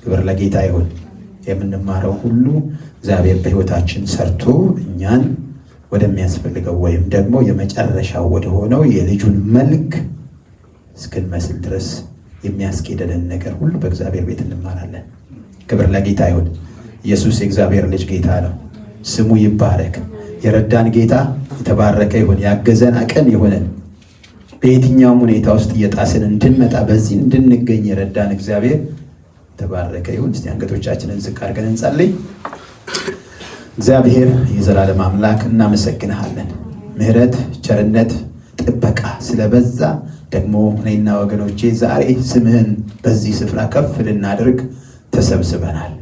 ክብር ለጌታ ይሁን። የምንማረው ሁሉ እግዚአብሔር በሕይወታችን ሰርቶ እኛን ወደሚያስፈልገው ወይም ደግሞ የመጨረሻው ወደ ሆነው የልጁን መልክ እስክንመስል ድረስ የሚያስኬደንን ነገር ሁሉ በእግዚአብሔር ቤት እንማራለን። ክብር ለጌታ ይሁን። ኢየሱስ የእግዚአብሔር ልጅ ጌታ ነው። ስሙ ይባረክ። የረዳን ጌታ የተባረከ ይሁን። ያገዘን አቅም ይሁንን። በየትኛውም ሁኔታ ውስጥ እየጣስን እንድንመጣ በዚህ እንድንገኝ የረዳን እግዚአብሔር የተባረከ ይሁን። እስቲ አንገቶቻችንን ዝቅ አድርገን እንጸልይ። እግዚአብሔር የዘላለም አምላክ እናመሰግንሃለን። ምሕረት፣ ቸርነት፣ ጥበቃ ስለበዛ ደግሞ እኔና ወገኖቼ ዛሬ ስምህን በዚህ ስፍራ ከፍ ልናደርግ ተሰብስበናል።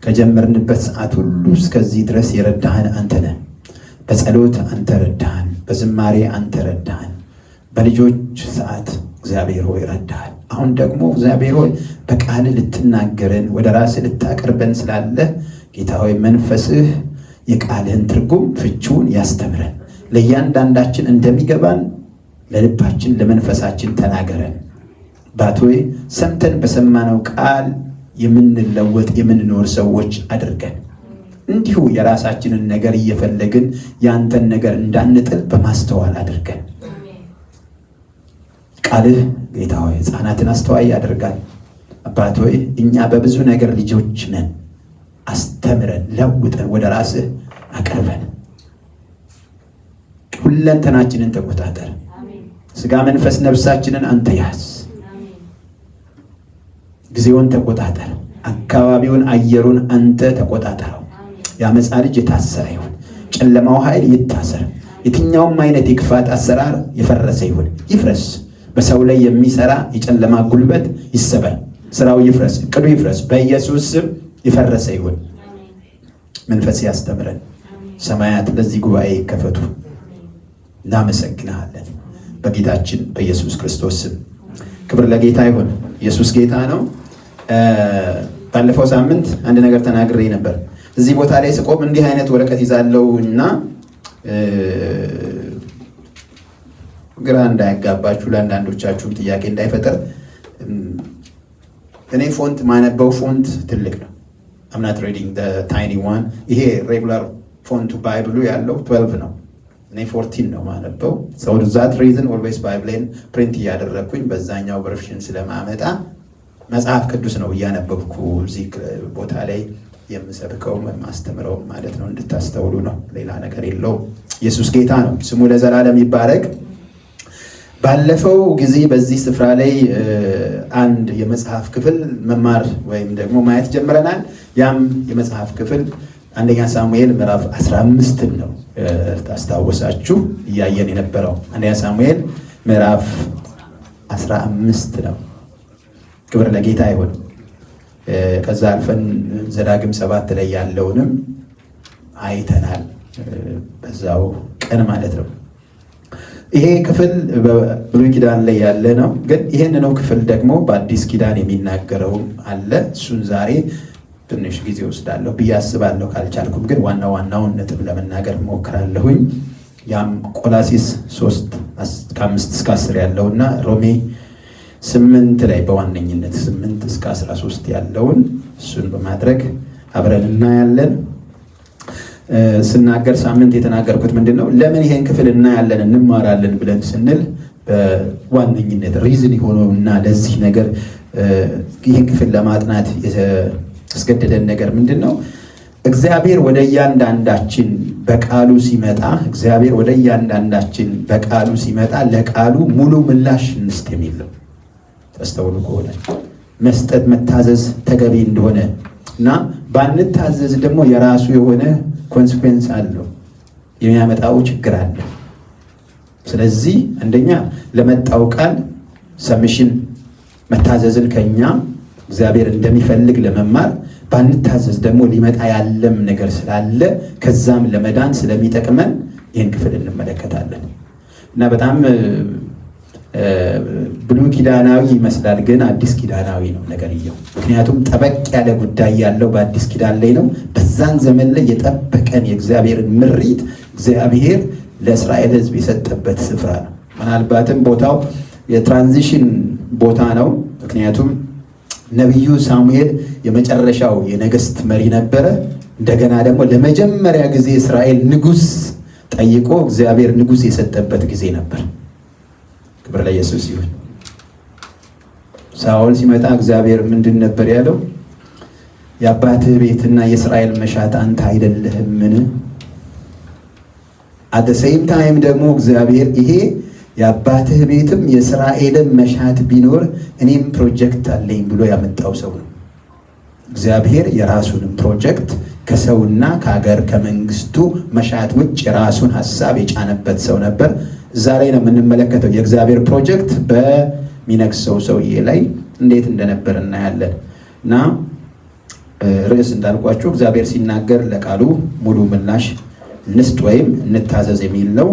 ከጀመርንበት ሰዓት ሁሉ እስከዚህ ድረስ የረዳህን አንተ ነህ። በጸሎት አንተ ረዳህን፣ በዝማሬ አንተ ረዳህን፣ በልጆች ሰዓት እግዚአብሔር ሆይ ረዳህን። አሁን ደግሞ እግዚአብሔር ሆይ በቃል ልትናገረን ወደ ራስህ ልታቀርበን ስላለ ጌታ ሆይ መንፈስህ የቃልህን ትርጉም ፍቺውን ያስተምረን። ለእያንዳንዳችን እንደሚገባን ለልባችን ለመንፈሳችን ተናገረን። ባቶይ ሰምተን በሰማነው ቃል የምንለወጥ የምንኖር ሰዎች አድርገን፣ እንዲሁ የራሳችንን ነገር እየፈለግን ያንተን ነገር እንዳንጥል በማስተዋል አድርገን። ቃልህ ጌታ ሆይ ሕፃናትን አስተዋይ ያደርጋል። አባት ሆይ እኛ በብዙ ነገር ልጆች ነን። አስተምረን፣ ለውጠን፣ ወደ ራስህ አቅርበን። ሁለንተናችንን ተቆጣጠር። ስጋ መንፈስ ነፍሳችንን አንተ ያዝ። ጊዜውን ተቆጣጠር። አካባቢውን አየሩን አንተ ተቆጣጠረው። የአመፃ ልጅ የታሰረ ይሁን። ጨለማው ኃይል ይታሰር። የትኛውም አይነት የክፋት አሰራር የፈረሰ ይሁን፣ ይፍረስ። በሰው ላይ የሚሰራ የጨለማ ጉልበት ይሰበር። ስራው ይፍረስ፣ እቅዱ ይፍረስ። በኢየሱስ ስም የፈረሰ ይሁን። መንፈስ ያስተምረን። ሰማያት ለዚህ ጉባኤ ይከፈቱ። እናመሰግንሃለን በጌታችን በኢየሱስ ክርስቶስ ስም። ክብር ለጌታ ይሁን። ኢየሱስ ጌታ ነው። ባለፈው ሳምንት አንድ ነገር ተናግሬ ነበር። እዚህ ቦታ ላይ ስቆም እንዲህ አይነት ወረቀት ይዛለው እና ግራ እንዳያጋባችሁ ለአንዳንዶቻችሁም ጥያቄ እንዳይፈጠር እኔ ፎንት ማነበው ፎንት ትልቅ ነው። I'm not reading the tiny one። ይሄ ሬጉላር ፎንቱ ባይብሉ ያለው 12 ነው። እኔ 14 ነው ማነበው። so that reason always ባይብሌን ፕሪንት እያደረግኩኝ በዛኛው ቨርሽን ስለማመጣ መጽሐፍ ቅዱስ ነው እያነበብኩ እዚህ ቦታ ላይ የምሰብከው ማስተምረው ማለት ነው። እንድታስተውሉ ነው። ሌላ ነገር የለውም። ኢየሱስ ጌታ ነው። ስሙ ለዘላለም ይባረክ። ባለፈው ጊዜ በዚህ ስፍራ ላይ አንድ የመጽሐፍ ክፍል መማር ወይም ደግሞ ማየት ጀምረናል። ያም የመጽሐፍ ክፍል አንደኛ ሳሙኤል ምዕራፍ 15 ነው። ታስታውሳችሁ እያየን የነበረው አንደኛ ሳሙኤል ምዕራፍ 15 ነው። ክብር ለጌታ ይሁን። ከዛ አልፈን ዘዳግም 7 ላይ ያለውንም አይተናል። በዛው ቀን ማለት ነው። ይሄ ክፍል በብሉይ ኪዳን ላይ ያለ ነው። ግን ይሄንኑ ክፍል ደግሞ በአዲስ ኪዳን የሚናገረውም አለ። እሱን ዛሬ ትንሽ ጊዜ ወስዳለሁ ብዬ አስባለሁ። ካልቻልኩም ግን ዋናውን ነጥብ ለመናገር ሞክራለሁኝ። ያም ቆላሲስ 3 ከ5 እስከ 10 ያለውና ሮሜ 8 ላይ በዋነኝነት 8 እስከ 13 ያለውን እሱን በማድረግ አብረን እናያለን። ስናገር ሳምንት የተናገርኩት ምንድነው? ለምን ይሄን ክፍል እናያለን እንማራለን ብለን ስንል በዋነኝነት ሪዝን የሆነውና ለዚህ ነገር ይሄን ክፍል ለማጥናት ያስገደደን ነገር ምንድነው? እግዚአብሔር ወደ እያንዳንዳችን በቃሉ ሲመጣ ለቃሉ ሙሉ ምላሽ እንስጥ የሚል ነው። ተስተውሉ ከሆነ መስጠት መታዘዝ ተገቢ እንደሆነ እና ባንታዘዝ ደግሞ የራሱ የሆነ ኮንሲኩዌንስ አለው፣ የሚያመጣው ችግር አለ። ስለዚህ አንደኛ ለመጣው ቃል ሰብሚሽን መታዘዝን ከኛ እግዚአብሔር እንደሚፈልግ ለመማር፣ ባንታዘዝ ደግሞ ሊመጣ ያለም ነገር ስላለ ከዛም ለመዳን ስለሚጠቅመን ይህን ክፍል እንመለከታለን እና በጣም ብሉይ ኪዳናዊ ይመስላል፣ ግን አዲስ ኪዳናዊ ነው ነገርየው። ምክንያቱም ጠበቅ ያለ ጉዳይ ያለው በአዲስ ኪዳን ላይ ነው። በዛን ዘመን ላይ የጠበቀን የእግዚአብሔርን ምሪት እግዚአብሔር ለእስራኤል ሕዝብ የሰጠበት ስፍራ ነው። ምናልባትም ቦታው የትራንዚሽን ቦታ ነው። ምክንያቱም ነቢዩ ሳሙኤል የመጨረሻው የነገስት መሪ ነበረ። እንደገና ደግሞ ለመጀመሪያ ጊዜ እስራኤል ንጉስ ጠይቆ እግዚአብሔር ንጉስ የሰጠበት ጊዜ ነበር። ክብር ለኢየሱስ ይሁን። ሳኦል ሲመጣ እግዚአብሔር ምንድን ነበር ያለው? የአባትህ ቤትና የእስራኤል መሻት አንተ አይደለህምን? አት ዘ ሴም ታይም ደግሞ እግዚአብሔር ይሄ የአባትህ ቤትም የእስራኤልም መሻት ቢኖር እኔም ፕሮጀክት አለኝ ብሎ ያመጣው ሰው ነው። እግዚአብሔር የራሱንም ፕሮጀክት ከሰውና ከሀገር ከመንግስቱ መሻት ውጭ የራሱን ሀሳብ የጫነበት ሰው ነበር። እዛ ላይ ነው የምንመለከተው የእግዚአብሔር ፕሮጀክት በሚነግሰው ሰውዬ ላይ እንዴት እንደነበር እናያለን። እና ርዕስ እንዳልኳችሁ እግዚአብሔር ሲናገር ለቃሉ ሙሉ ምላሽ እንስጥ ወይም እንታዘዝ የሚል ነው።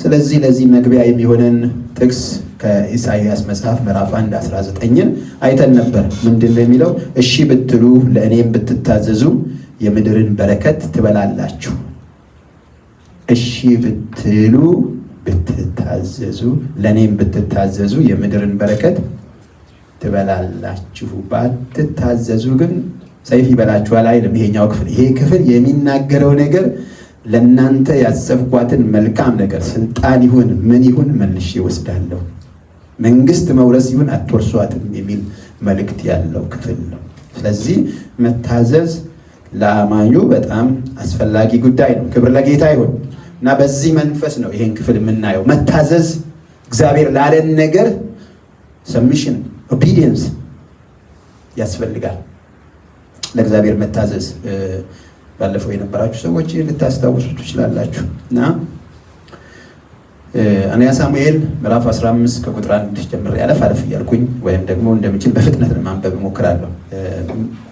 ስለዚህ ለዚህ መግቢያ የሚሆነን ጥቅስ ከኢሳይያስ መጽሐፍ ምዕራፍ 1:19 አይተን ነበር። ምንድን ነው የሚለው? እሺ ብትሉ ለእኔም ብትታዘዙ የምድርን በረከት ትበላላችሁ። እሺ ብትሉ ብትታዘዙ፣ ለእኔም ብትታዘዙ የምድርን በረከት ትበላላችሁ። ባትታዘዙ ግን ሰይፍ ይበላችኋል አይልም ይሄኛው ክፍል። ይሄ ክፍል የሚናገረው ነገር ለእናንተ ያሰብኳትን መልካም ነገር ስልጣን ይሁን ምን ይሁን መልሼ እወስዳለሁ፣ መንግስት መውረስ ይሁን አትወርሷትም የሚል መልእክት ያለው ክፍል ነው። ስለዚህ መታዘዝ ለአማኙ በጣም አስፈላጊ ጉዳይ ነው። ክብር ለጌታ ይሁን እና በዚህ መንፈስ ነው ይሄን ክፍል የምናየው። መታዘዝ እግዚአብሔር ላለን ነገር ሰብሚሽን ኦቢዲየንስ ያስፈልጋል። ለእግዚአብሔር መታዘዝ ባለፈው የነበራችሁ ሰዎች ልታስታውሱ ትችላላችሁ። እና አንደኛ ሳሙኤል ምዕራፍ 15 ከቁጥር 1 ጀምሬ አለፍ እያልኩኝ ወይም ደግሞ እንደምችል በፍጥነት ለማንበብ እሞክራለሁ።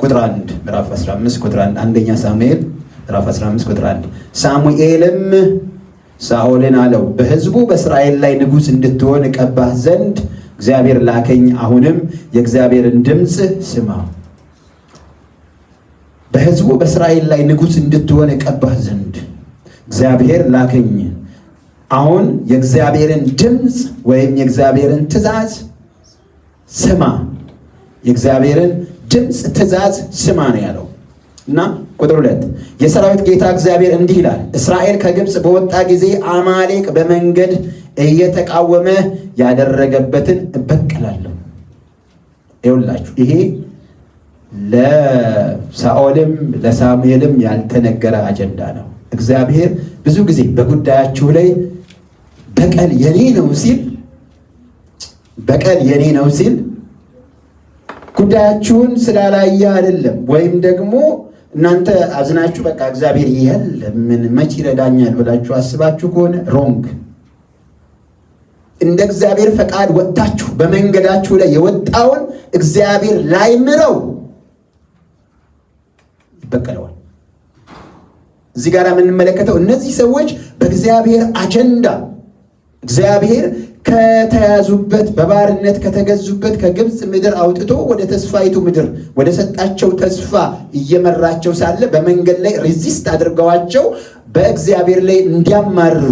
ቁጥር 1 ምዕራፍ 15 ቁጥር 1 አንደኛ ሳሙኤል ምዕራፍ 15 ቁጥር 1 ሳሙኤልም ሳኦልን አለው፣ በሕዝቡ በእስራኤል ላይ ንጉሥ እንድትሆን እቀባህ ዘንድ እግዚአብሔር ላከኝ። አሁንም የእግዚአብሔርን ድምፅ ስማ። በሕዝቡ በእስራኤል ላይ ንጉሥ እንድትሆን እቀባህ ዘንድ እግዚአብሔር ላከኝ። አሁን የእግዚአብሔርን ድምፅ ወይም የእግዚአብሔርን ትእዛዝ ስማ። የእግዚአብሔርን ድምፅ ትእዛዝ ስማ ነው ያለው። እና ቁጥር 2 የሰራዊት ጌታ እግዚአብሔር እንዲህ ይላል፣ እስራኤል ከግብፅ በወጣ ጊዜ አማሌቅ በመንገድ እየተቃወመ ያደረገበትን እበቀላለሁ። ይኸውላችሁ ይሄ ለሳኦልም ለሳሙኤልም ያልተነገረ አጀንዳ ነው። እግዚአብሔር ብዙ ጊዜ በጉዳያችሁ ላይ በቀል የኔ ነው ሲል ጉዳያችሁን ስላላየ አይደለም። ወይም ደግሞ እናንተ አዝናችሁ በቃ እግዚአብሔር ምን መች ይረዳኛል ብላችሁ አስባችሁ ከሆነ ሮንግ። እንደ እግዚአብሔር ፈቃድ ወጥታችሁ በመንገዳችሁ ላይ የወጣውን እግዚአብሔር ላይምረው ይበቀለዋል። እዚህ ጋር የምንመለከተው እነዚህ ሰዎች በእግዚአብሔር አጀንዳ እግዚአብሔር ከተያዙበት በባርነት ከተገዙበት ከግብፅ ምድር አውጥቶ ወደ ተስፋይቱ ምድር ወደ ሰጣቸው ተስፋ እየመራቸው ሳለ በመንገድ ላይ ሬዚስት አድርገዋቸው በእግዚአብሔር ላይ እንዲያማርሩ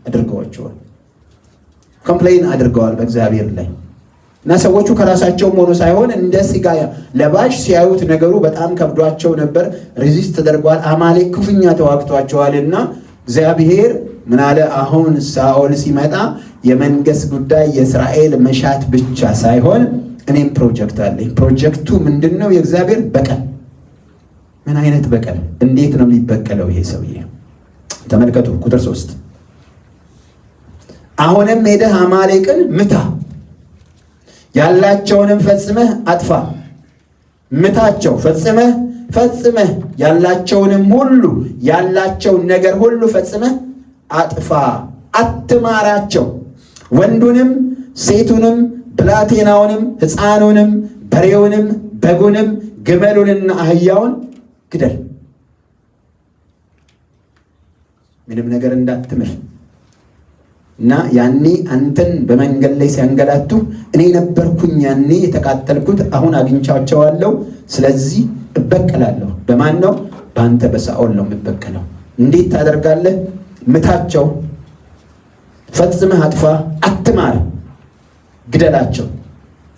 አድርገዋቸዋል። ኮምፕሌን አድርገዋል በእግዚአብሔር ላይ እና ሰዎቹ ከራሳቸውም ሆኖ ሳይሆን እንደ ስጋ ለባሽ ሲያዩት ነገሩ በጣም ከብዷቸው ነበር። ሬዚስት ተደርገዋል። አማሌቅ ክፉኛ ተዋግቷቸዋልና እግዚአብሔር ምን አለ? አሁን ሳኦል ሲመጣ የመንገስ ጉዳይ የእስራኤል መሻት ብቻ ሳይሆን እኔም ፕሮጀክት አለኝ። ፕሮጀክቱ ምንድነው? የእግዚአብሔር በቀል። ምን አይነት በቀል? እንዴት ነው የሚበቀለው ይሄ ሰውዬ? ተመልከቱ ቁጥር 3 አሁንም ሄደህ አማሌቅን ምታ፣ ያላቸውንም ፈጽመህ አጥፋ። ምታቸው፣ ፈጽመህ ያላቸውንም ሁሉ ያላቸውን ነገር ሁሉ ፈጽመህ አጥፋ። አትማራቸው። ወንዱንም ሴቱንም ብላቴናውንም ሕፃኑንም በሬውንም በጉንም ግመሉንና አህያውን ግደል። ምንም ነገር እንዳትምር እና ያኔ አንተን በመንገድ ላይ ሲያንገላቱ እኔ ነበርኩኝ ያኔ የተቃጠልኩት፣ አሁን አግኝቻቸዋለሁ፣ ስለዚህ እበቀላለሁ። በማን ነው? በአንተ በሳኦል ነው የምበቀለው። እንዴት ታደርጋለህ? ምታቸው፣ ፈጽመህ አጥፋ፣ አትማር፣ ግደላቸው።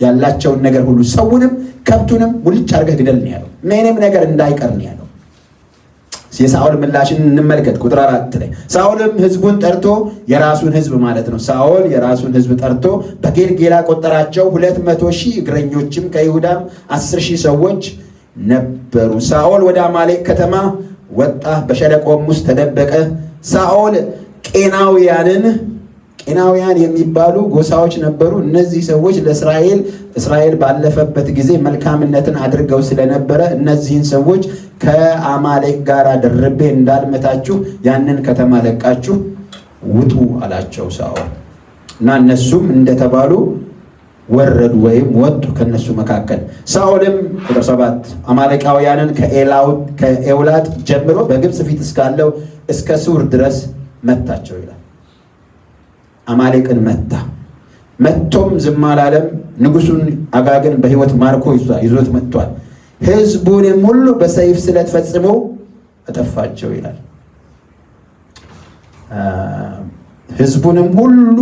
ያላቸውን ነገር ሁሉ ሰውንም ከብቱንም ሙልጭ አድርገህ ግደል ነው ያለው። ምንም ነገር እንዳይቀር ነው ያለው። የሳኦል ምላሽን እንመልከት። ቁጥር 4 ላይ ሳኦልም ህዝቡን ጠርቶ የራሱን ህዝብ ማለት ነው። ሳኦል የራሱን ህዝብ ጠርቶ በጌልጌላ ቆጠራቸው። 200,000 እግረኞችም ከይሁዳም 10,000 ሰዎች ነበሩ። ሳኦል ወደ አማሌቅ ከተማ ወጣ፣ በሸለቆም ውስጥ ተደበቀ። ሳኦል ቄናውያን የሚባሉ ጎሳዎች ነበሩ። እነዚህ ሰዎች እስራኤል ባለፈበት ጊዜ መልካምነትን አድርገው ስለነበረ እነዚህን ሰዎች ከአማሌቅ ጋር ደርቤ እንዳልመታችሁ ያንን ከተማ ለቃችሁ ውጡ አላቸው ሳኦል። እና እነሱም እንደተባሉ ወረዱ ወይም ወጡ ከነሱ መካከል። ሳኦልም ቁጥር 7 አማሌቃውያንን ከኤውላጥ ጀምሮ በግብፅ ፊት እስካለው እስከ ሱር ድረስ መታቸው ይላል። አማሌቅን መቶም ዝም አላለም። ንጉሱን አጋግን በሕይወት ማርኮ ይዞት መጥቷል። ሕዝቡንም ሁሉ በሰይፍ ስለት ፈጽሞ አጠፋቸው ይላል። ሕዝቡንም ሁሉ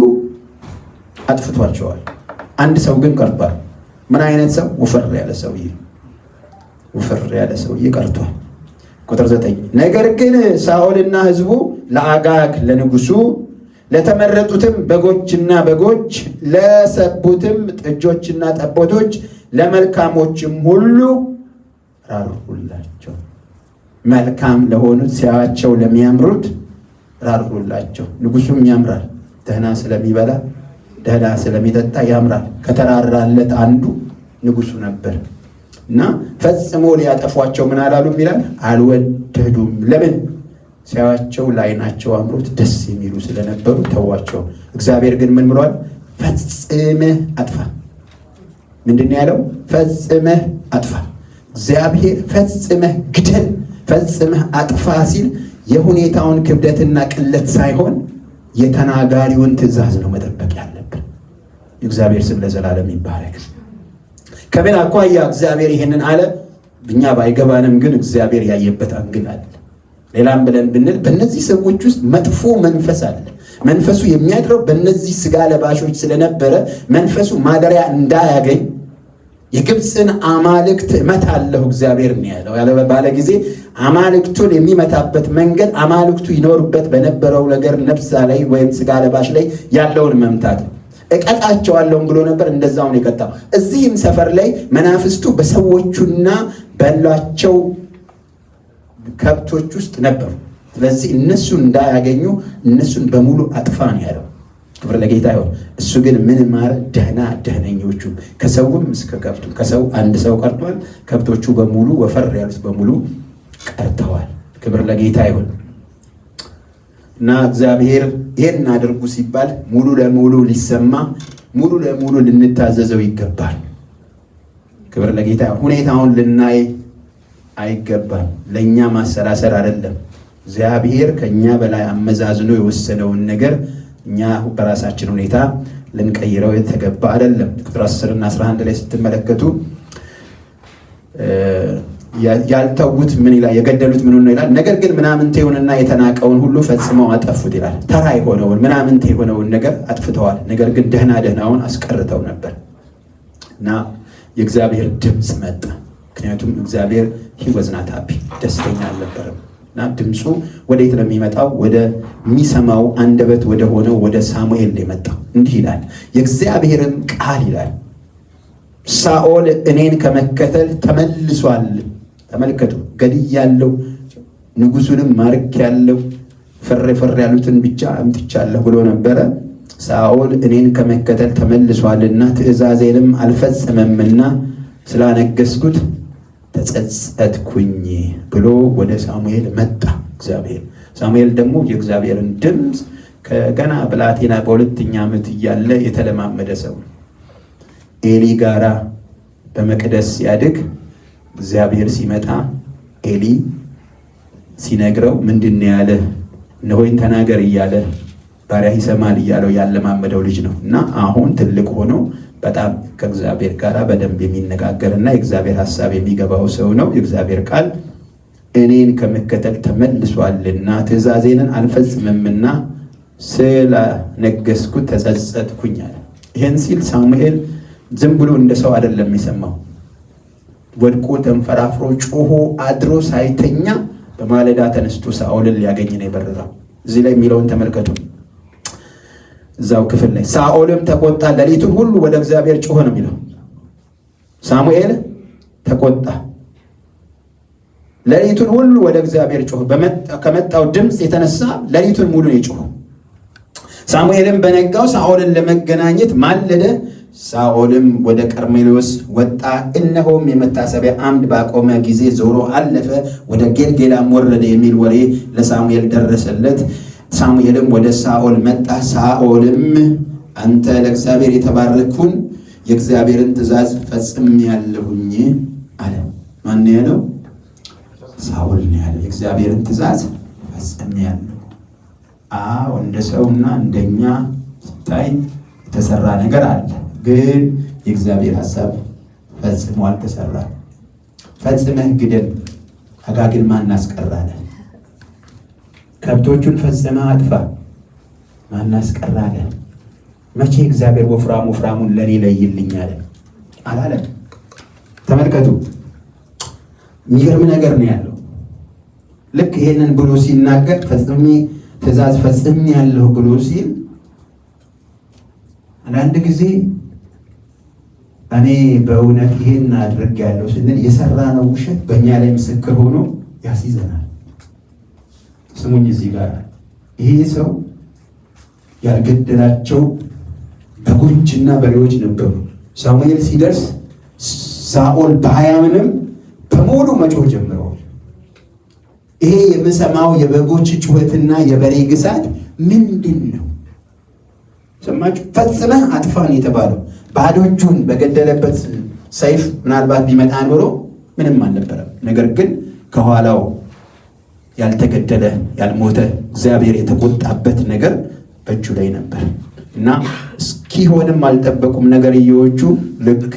አጥፍቷቸዋል። አንድ ሰው ግን ቀርቷል። ምን አይነት ሰው? ወፈር ያለ ሰውዬ ቀርቷል። ቁጥር 9 ነገር ግን ሳኦልና ሕዝቡ ለአጋግ ለንጉሱ ለተመረጡትም በጎችና በጎች ለሰቡትም ጥጆችና ጠቦቶች ለመልካሞችም ሁሉ ራሩላቸው። መልካም ለሆኑት ሲያቸው ለሚያምሩት ራሩላቸው። ንጉሱም ያምራል። ደህና ስለሚበላ ደህና ስለሚጠጣ ያምራል። ከተራራለት አንዱ ንጉሱ ነበር እና ፈጽሞ ሊያጠፏቸው ምን አላሉም ይላል፣ አልወደዱም። ለምን? ሲያቸው ለዓይናቸው አምሮት ደስ የሚሉ ስለነበሩ ተዋቸው። እግዚአብሔር ግን ምን ብሏል? ፈጽመህ አጥፋ። ምንድን ነው ያለው? ፈጽመህ አጥፋ። እግዚአብሔር ፈጽመህ ግደል፣ ፈጽመህ አጥፋ ሲል የሁኔታውን ክብደትና ቅለት ሳይሆን የተናጋሪውን ትእዛዝ ነው መጠበቅ ያለብን። የእግዚአብሔር ስም ለዘላለም ይባረክ። ከምን አኳያ እግዚአብሔር ይሄንን አለ? እኛ ባይገባንም ግን እግዚአብሔር ያየበት አንግል አለ። ሌላም ብለን ብንል በእነዚህ ሰዎች ውስጥ መጥፎ መንፈስ አለ። መንፈሱ የሚያድረው በእነዚህ ስጋ ለባሾች ስለነበረ መንፈሱ ማደሪያ እንዳያገኝ የግብፅን አማልክት እመታለሁ እግዚአብሔር ነው ያለው። ባለ ጊዜ አማልክቱን የሚመታበት መንገድ አማልክቱ ይኖሩበት በነበረው ነገር ነፍሳ ላይ ወይም ስጋ ለባሽ ላይ ያለውን መምታት ነው። እቀጣቸዋለሁ ብሎ ነበር። እንደዛውን የቀጣው እዚህም ሰፈር ላይ መናፍስቱ በሰዎቹና በሏቸው ከብቶች ውስጥ ነበሩ። ስለዚህ እነሱን እንዳያገኙ እነሱን በሙሉ አጥፋ ነው ያለው። ክብር ለጌታ ይሁን። እሱ ግን ምን ማለት ደህነኞቹ ከሰውም እስከ ከብቱ ከሰው አንድ ሰው ቀርቷል። ከብቶቹ በሙሉ ወፈር ያሉት በሙሉ ቀርተዋል። ክብር ለጌታ ይሁን። እና እግዚአብሔር ይሄን አድርጉ ሲባል ሙሉ ለሙሉ ሊሰማ ሙሉ ለሙሉ ልንታዘዘው ይገባል። ክብር ለጌታ ይሁን። ሁኔታውን ልናይ አይገባም። ለኛ ማሰላሰል አይደለም። እግዚአብሔር ከኛ በላይ አመዛዝኖ የወሰነውን ነገር እኛ በራሳችን ሁኔታ ልንቀይረው የተገባ አይደለም። ቁጥር 10 እና 11 ላይ ስትመለከቱ ያልተውት ምን ይላል? የገደሉት ምን ነው ይላል? ነገር ግን ምናምንቴውንና የተናቀውን ሁሉ ፈጽመው አጠፉት ይላል። ተራ የሆነውን ምናምንቴ የሆነውን ነገር አጥፍተዋል። ነገር ግን ደህናውን አስቀርተው ነበር እና የእግዚአብሔር ድምፅ መጣ። ምክንያቱም እግዚአብሔር he was not happy ደስተኛ አልነበረም። እና ድምፁ ወዴት ነው የሚመጣው? ወደ የሚሰማው አንደበት ወደ ሆነው ወደ ሳሙኤል ነው የመጣው። እንዲህ ይላል የእግዚአብሔርም ቃል ይላል ሳኦል እኔን ከመከተል ተመልሷል። ተመልከቱ፣ ገድያለሁ፣ ንጉሱንም ማርኬያለሁ፣ ፈር ያሉትን ብቻ አምጥቻለሁ ብሎ ነበረ። ሳኦል እኔን ከመከተል ተመልሷልና ትእዛዜንም አልፈጸመምና ስላነገስኩት ተጸጸትኩኝ ብሎ ወደ ሳሙኤል መጣ እግዚአብሔር። ሳሙኤል ደግሞ የእግዚአብሔርን ድምፅ ከገና ብላቴና በሁለተኛ ዓመት እያለ የተለማመደ ሰው ነው። ኤሊ ጋራ በመቅደስ ሲያድግ እግዚአብሔር ሲመጣ ኤሊ ሲነግረው ምንድን ያለ እነሆኝ ተናገር እያለ ባሪያ ይሰማል እያለው ያለማመደው ልጅ ነው እና አሁን ትልቅ ሆኖ በጣም ከእግዚአብሔር ጋር በደንብ የሚነጋገርና የእግዚአብሔር ሐሳብ የሚገባው ሰው ነው። የእግዚአብሔር ቃል እኔን ከመከተል ተመልሷልና ትእዛዜንን አልፈጽምምና ስላነገስኩት ተጸጸትኩኝ አለ። ይህን ሲል ሳሙኤል ዝም ብሎ እንደ ሰው አይደለም የሰማው። ወድቆ ተንፈራፍሮ ጮሆ አድሮ ሳይተኛ በማለዳ ተነስቶ ሳኦልን ሊያገኝ ነው የበረረው። እዚህ ላይ የሚለውን ተመልከቱ። እዛው ክፍል ላይ ሳኦልም ተቆጣ፣ ሌሊቱን ሁሉ ወደ እግዚአብሔር ጮኸ ነው የሚለው። ሳሙኤል ተቆጣ፣ ሌሊቱን ሁሉ ወደ እግዚአብሔር ጮኸ። ከመጣው ድምፅ የተነሳ ሌሊቱን ሙሉ ነው የጮኸው። ሳሙኤልም በነጋው ሳኦልን ለመገናኘት ማለደ። ሳኦልም ወደ ቀርሜሎስ ወጣ፣ እነሆም የመታሰቢያ አምድ ባቆመ ጊዜ ዞሮ አለፈ፣ ወደ ጌልጌላም ወረደ የሚል ወሬ ለሳሙኤል ደረሰለት። ሳሙኤልም ወደ ሳኦል መጣ። ሳኦልም አንተ ለእግዚአብሔር የተባረክሁን የእግዚአብሔርን ትእዛዝ ፈጽሜያለሁኝ አለ። ማን ያለው? ሳኦል ነው ያለው። የእግዚአብሔርን ትእዛዝ ፈጽሜያለሁ። አዎ እንደ ሰውና እንደኛ ሲታይ የተሰራ ነገር አለ፣ ግን የእግዚአብሔር ሐሳብ ፈጽሞ አልተሰራም። ፈጽመህ ግደል፣ አጋግን ማን አስቀራለ? ከብቶቹን ፈጽመህ አጥፋ፣ ማን አስቀራለ? መቼ እግዚአብሔር ወፍራሙን ለኔ ለይልኝ አለ አላለም? ተመልከቱ፣ የሚገርም ነገር ነው ያለው። ልክ ይሄንን ብሎ ሲናገር ትእዛዝ ፈጽሜ ያለሁ ብሎ ሲል አንዳንድ ጊዜ እኔ በእውነት ይሄን አድርጌያለሁ ስንል የሰራነው ውሸት በእኛ ላይ ምስክር ሆኖ ያስይዘናል። ስሙኝ፣ እዚህ ጋር ይሄ ሰው ያልገደላቸው በጎችና በሬዎች ነበሩ። ሳሙኤል ሲደርስ ሳኦል ባያምንም በሙሉ መጮህ ጀምረዋል። ይሄ የምሰማው የበጎች ጩኸትና የበሬ ግሳት ምንድን ነው? ሰማችሁ? ፈጽመህ አጥፋን የተባለው ባዶ እጁን በገደለበት ሰይፍ ምናልባት ቢመጣ ኖሮ ምንም አልነበረም። ነገር ግን ከኋላው ያልተገደለ ያልሞተ እግዚአብሔር የተቆጣበት ነገር በእጁ ላይ ነበር እና እስኪሆንም አልጠበቁም ነገርየዎቹ። ልክ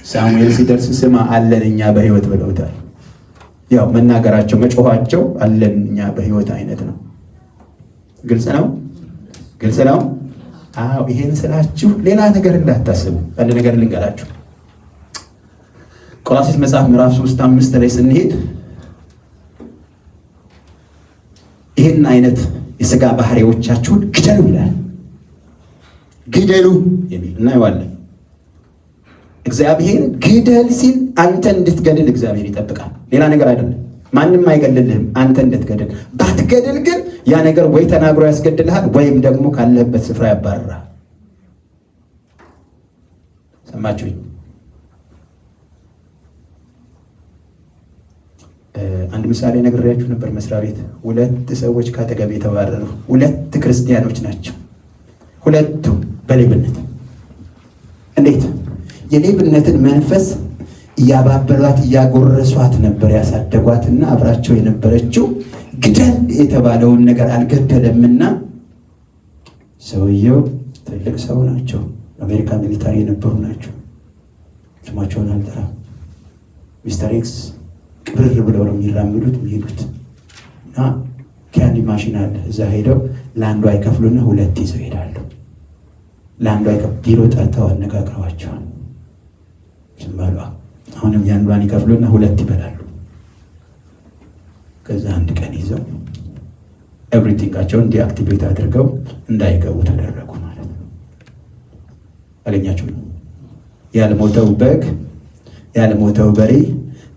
ሳሙኤል ሲደርስ ስማ አለን እኛ በሕይወት ብለውታል። ያው መናገራቸው መጮኋቸው አለን እኛ በሕይወት አይነት ነው። ግልጽ ነው፣ ግልጽ ነው። አዎ ይሄን ስላችሁ ሌላ ነገር እንዳታስቡ። አንድ ነገር ልንገራችሁ። ቆላስይስ መጽሐፍ ምዕራፍ 3:5 ላይ ስንሄድ ይሄን አይነት የሥጋ ባህሪዎቻችሁን ግደሉ ይላል። ግደሉ የሚል እናየዋለን። እግዚአብሔር ግደል ሲል አንተ እንድትገድል እግዚአብሔር ይጠብቃል። ሌላ ነገር አይደለም። ማንም አይገድልህም፣ አንተ እንድትገድል። ባትገድል ግን ያ ነገር ወይ ተናግሮ ያስገድልሃል ወይም ደግሞ ካለህበት ስፍራ ያባርራል። ሰማችሁኝ? አንድ ምሳሌ ነግሬያችሁ ነበር። መስሪያ ቤት 2 ሰዎች ካጠገብ የተባረሩ 2 ክርስቲያኖች ናቸው። ሁለቱም በሌብነት። እንዴት? የሌብነትን መንፈስ እያባበሏት እያጎረሷት ነበር ያሳደጓትና አብራቸው የነበረችው ግደል የተባለውን ነገር አልገደለምና ሰውየው ትልቅ ሰው ናቸው። አሜሪካ ሚሊታሪ የነበሩ ናቸው። ስማቸውን አልጠራም። ሚስተር ኤክስ ቅብር ብለው ነው የሚራምዱት የሚሄዱት እና ካንዲ ማሽን አለ እዛ ሄደው ለአንዷ አይከፍሉና 2 ይዘው ይሄዳሉ። ለአንዷ ቢሮ ጠርተው አነጋግረዋቸዋል። ዝምባሏ አሁንም ያንዷን ይከፍሉና 2 ይበላሉ። ከዛ አንድ ቀን ይዘው ኤቭሪቲንጋቸውን ዲአክቲቬት አድርገው እንዳይገቡ ተደረጉ ማለት ነው። አገኛችሁ? ያልሞተው በግ ያልሞተው በሬ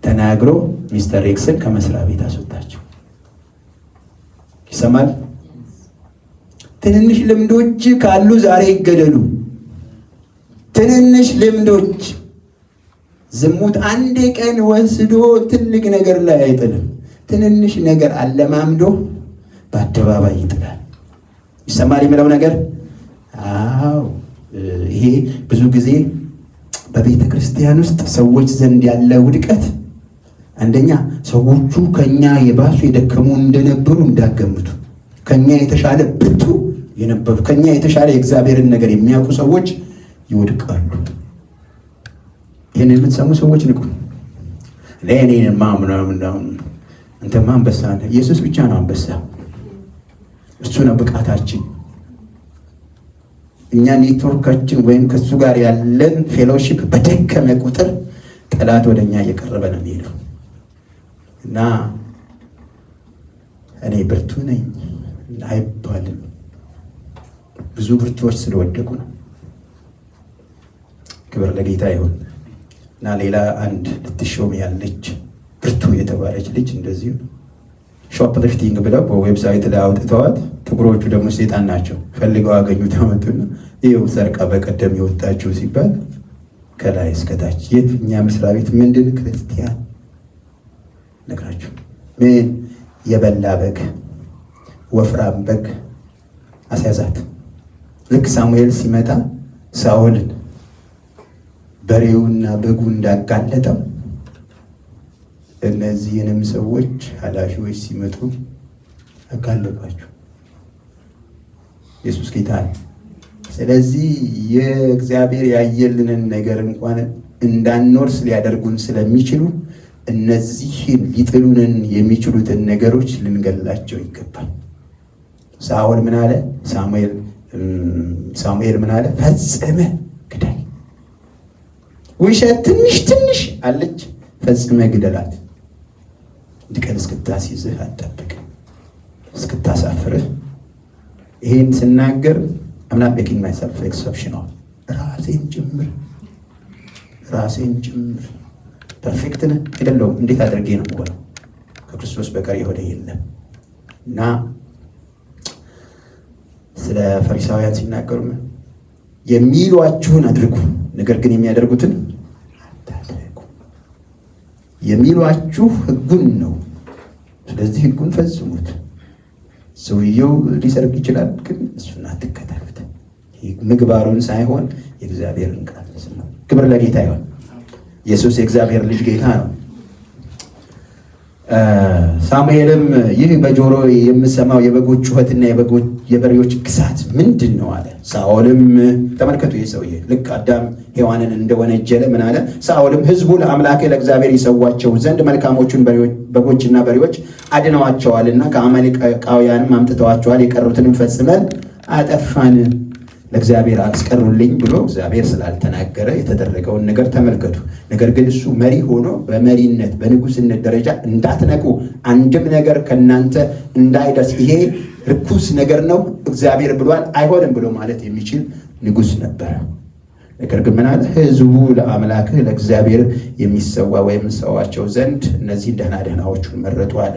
ተናግሮ ሚስተር ኤክስን ከመስሪያ ቤት አስወጣቸው። ይሰማል? ትንንሽ ልምዶች ካሉ ዛሬ ይገደሉ። ትንንሽ ልምዶች ዝሙት አንድ ቀን ወስዶ ትልቅ ነገር ላይ አይጥልም። ትንንሽ ነገር አለማምዶ በአደባባይ ይጥላል። ይሰማል የሚለው ነገር? አዎ። ይሄ ብዙ ጊዜ በቤተ ክርስቲያን ውስጥ ሰዎች ዘንድ ያለ ውድቀት፣ አንደኛ ሰዎቹ ከኛ የባሱ የደከሙ እንደነበሩ እንዳገምቱ፣ ከኛ የተሻለ ብርቱ የነበሩ ከኛ የተሻለ የእግዚአብሔርን ነገር የሚያውቁ ሰዎች ይወድቃሉ። ይህን የምትሰሙ ሰዎች ንቁ። ለእኔንማ ምናምን አንተማ አንበሳ ነህ። ኢየሱስ ብቻ ነው አንበሳ። እሱ ነው ብቃታችን። እኛ ኔትወርካችን ወይም ከሱ ጋር ያለን ፌሎሺፕ በደከመ ቁጥር ጠላት ወደኛ እየቀረበ ነው የሚሄደው እና እኔ ብርቱ ነኝ አይባልም። ብዙ ብርቱዎች ስለወደቁ ነው። ክብር ለጌታ ይሁን እና ሌላ አንድ ልትሾም ያለች ብርቱ የተባለች ልጅ እንደዚሁ ሾፕ ሊፍቲንግ ብለው በዌብሳይት ላይ አውጥተዋት፣ ጥቁሮቹ ደግሞ ሰይጣን ናቸው ፈልገው አገኙት አመጡና ይኸው ሰርቃ በቀደም የወጣችው ሲባል ከላይ እስከታች የትኛ መስሪያ ቤት ምንድን ክርስቲያን ነግራችሁ ምን የበላ በግ ወፍራም በግ አስያዛት። ልክ ሳሙኤል ሲመጣ ሳኦልን በሬውና በጉ እንዳጋለጠው እነዚህንም ሰዎች ኃላፊዎች ሲመጡ አጋለጧቸው። ኢየሱስ ጌታ ነው። ስለዚህ የእግዚአብሔር ያየልንን ነገር እንኳን እንዳንወርስ ሊያደርጉን ስለሚችሉ እነዚህን ሊጥሉንን የሚችሉትን ነገሮች ልንገላቸው ይገባል። ሳኦል ምን አለ? ሳሙኤል ምን አለ? ፈጽመህ ግደል። ውሸት ትንሽ ትንሽ አለች፣ ፈጽመህ ግደላት። አንድ ቀን እስክታስይዝህ አትጠብቅ፣ እስክታሳፍርህ። ይሄን ስናገር I'm not making myself exceptional። ራሴን ጭምር ፐርፌክት ነህ አይደለሁም። እንዴት አድርጌ ነው የምሆነው? ከክርስቶስ በቀር የሆነ የለም። እና ስለ ፈሪሳውያን ሲናገሩ የሚሏችሁን አድርጉ፣ ነገር ግን የሚያደርጉትን አታድርጉ። የሚሏችሁ ሕጉን ነው፣ ስለዚህ ሕጉን ፈጽሙት። ሰውየው ሊሰርቅ ይችላል፣ ግን እሱን አትከተሉት። ምግባሩን ሳይሆን የእግዚአብሔርን ቃል ስሙ። ክብር ለጌታ ይሁን። ኢየሱስ የእግዚአብሔር ልጅ ጌታ ነው። ሳሙኤልም ይህ በጆሮ የምሰማው የበጎች ጩኸትና የበሬዎች ግሳት ምንድን ነው አለ። ሳኦልም ተመልከቱ፣ ይህ ሰውዬ ልክ አዳም ሔዋንን እንደወነጀለ ምን አለ? ሳኦልም ሕዝቡ ለአምላክ ለእግዚአብሔር ይሰዋቸው ዘንድ መልካሞቹን በጎችና በሬዎች አድነዋቸዋልና ከአማሌቃውያንም አምጥተዋቸዋል፣ የቀሩትንም ፈጽመን አጠፋን፣ ለእግዚአብሔር አስቀሩልኝ ብሎ እግዚአብሔር ስላልተናገረ የተደረገውን ነገር ተመልከቱ። ነገር ግን እሱ መሪ ሆኖ በመሪነት በንጉስነት ደረጃ እንዳትነቁ፣ አንድም ነገር ከእናንተ እንዳይደርስ፣ ይሄ ርኩስ ነገር ነው እግዚአብሔር ብሏል አይሆንም ብሎ ማለት የሚችል ንጉስ ነበረ። ነገር ግን ምን አለ? ህዝቡ ለአምላክህ ለእግዚአብሔር የሚሰዋ ወይም ሰዋቸው ዘንድ እነዚህ ደህናዎቹን መረጡ አለ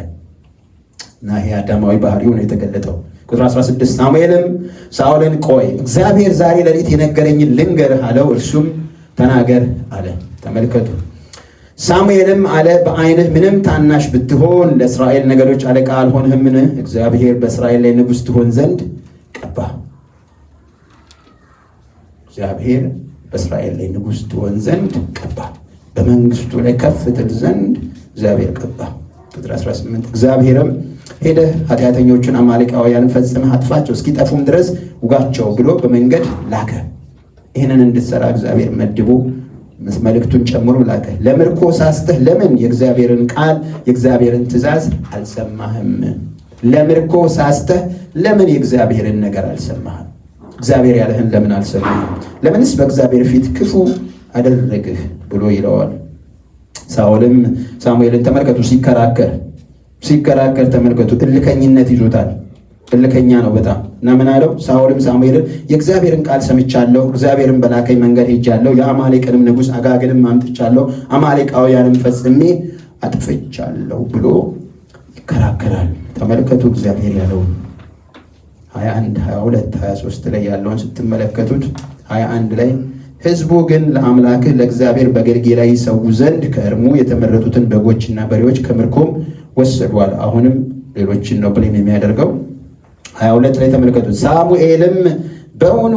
እና ይሄ አዳማዊ ባህሪው ነው የተገለጠው። ቁጥር 16 ሳሙኤልም ሳኦልን ቆይ እግዚአብሔር ዛሬ ሌሊት የነገረኝን ልንገርህ አለው። እርሱም ተናገር አለ። ተመልከቱ፣ ሳሙኤልም አለ በዓይንህ ምንም ታናሽ ብትሆን ለእስራኤል ነገዶች አለቃ አልሆንህምን? እግዚአብሔር በእስራኤል ላይ ንጉሥ ትሆን ዘንድ ቀባ። እግዚአብሔር በእስራኤል ላይ ንጉሥ ትሆን ዘንድ ቀባ። በመንግስቱ ላይ ከፍ ትል ዘንድ እግዚአብሔር ቀባ። ቁጥር 18 እግዚአብሔርም ሄደህ ኃጢአተኞቹን አማሌቃውያን ፈጽመህ አጥፋቸው፣ እስኪጠፉም ድረስ ውጋቸው ብሎ በመንገድ ላከ። ይህንን እንድትሰራ እግዚአብሔር መድቦ መልእክቱን ጨምሮ ላከ። ለምርኮ ሳስተህ ለምን የእግዚአብሔርን ቃል የእግዚአብሔርን ትእዛዝ አልሰማህም? ለምርኮ ሳስተህ ለምን የእግዚአብሔርን ነገር አልሰማህም? እግዚአብሔር ያለህን ለምን አልሰማህም? ለምንስ በእግዚአብሔር ፊት ክፉ አደረግህ ብሎ ይለዋል። ሳኦልም ሳሙኤልን ተመልከቱ፣ ሲከራከር ተመልከቱ። እልከኝነት ይዞታል። እልከኛ ነው በጣም እና ምን አለው? ሳኦልም ሳሙኤልን የእግዚአብሔርን ቃል ሰምቻለሁ፣ እግዚአብሔርን በላከኝ መንገድ ሄጃለሁ፣ የአማሌቅንም ንጉሥ አጋግንም አምጥቻለሁ፣ አማሌቃውያንም ፈጽሜ አጥፍቻለሁ ብሎ ይከራከራል። ተመልከቱ እግዚአብሔር ያለውን 21፣ 22፣ 23 ላይ ያለውን ስትመለከቱት 21 ላይ ሕዝቡ ግን ለአምላክህ ለእግዚአብሔር በጌልጌላ ይሰዉ ዘንድ ከእርሙ የተመረጡትን በጎችና በሬዎች ከምርኮም ወሰዷል። አሁንም ሌሎችን ነው ብሌም የሚያደርገው። 22 ላይ ተመልከቱት። ሳሙኤልም በእውኑ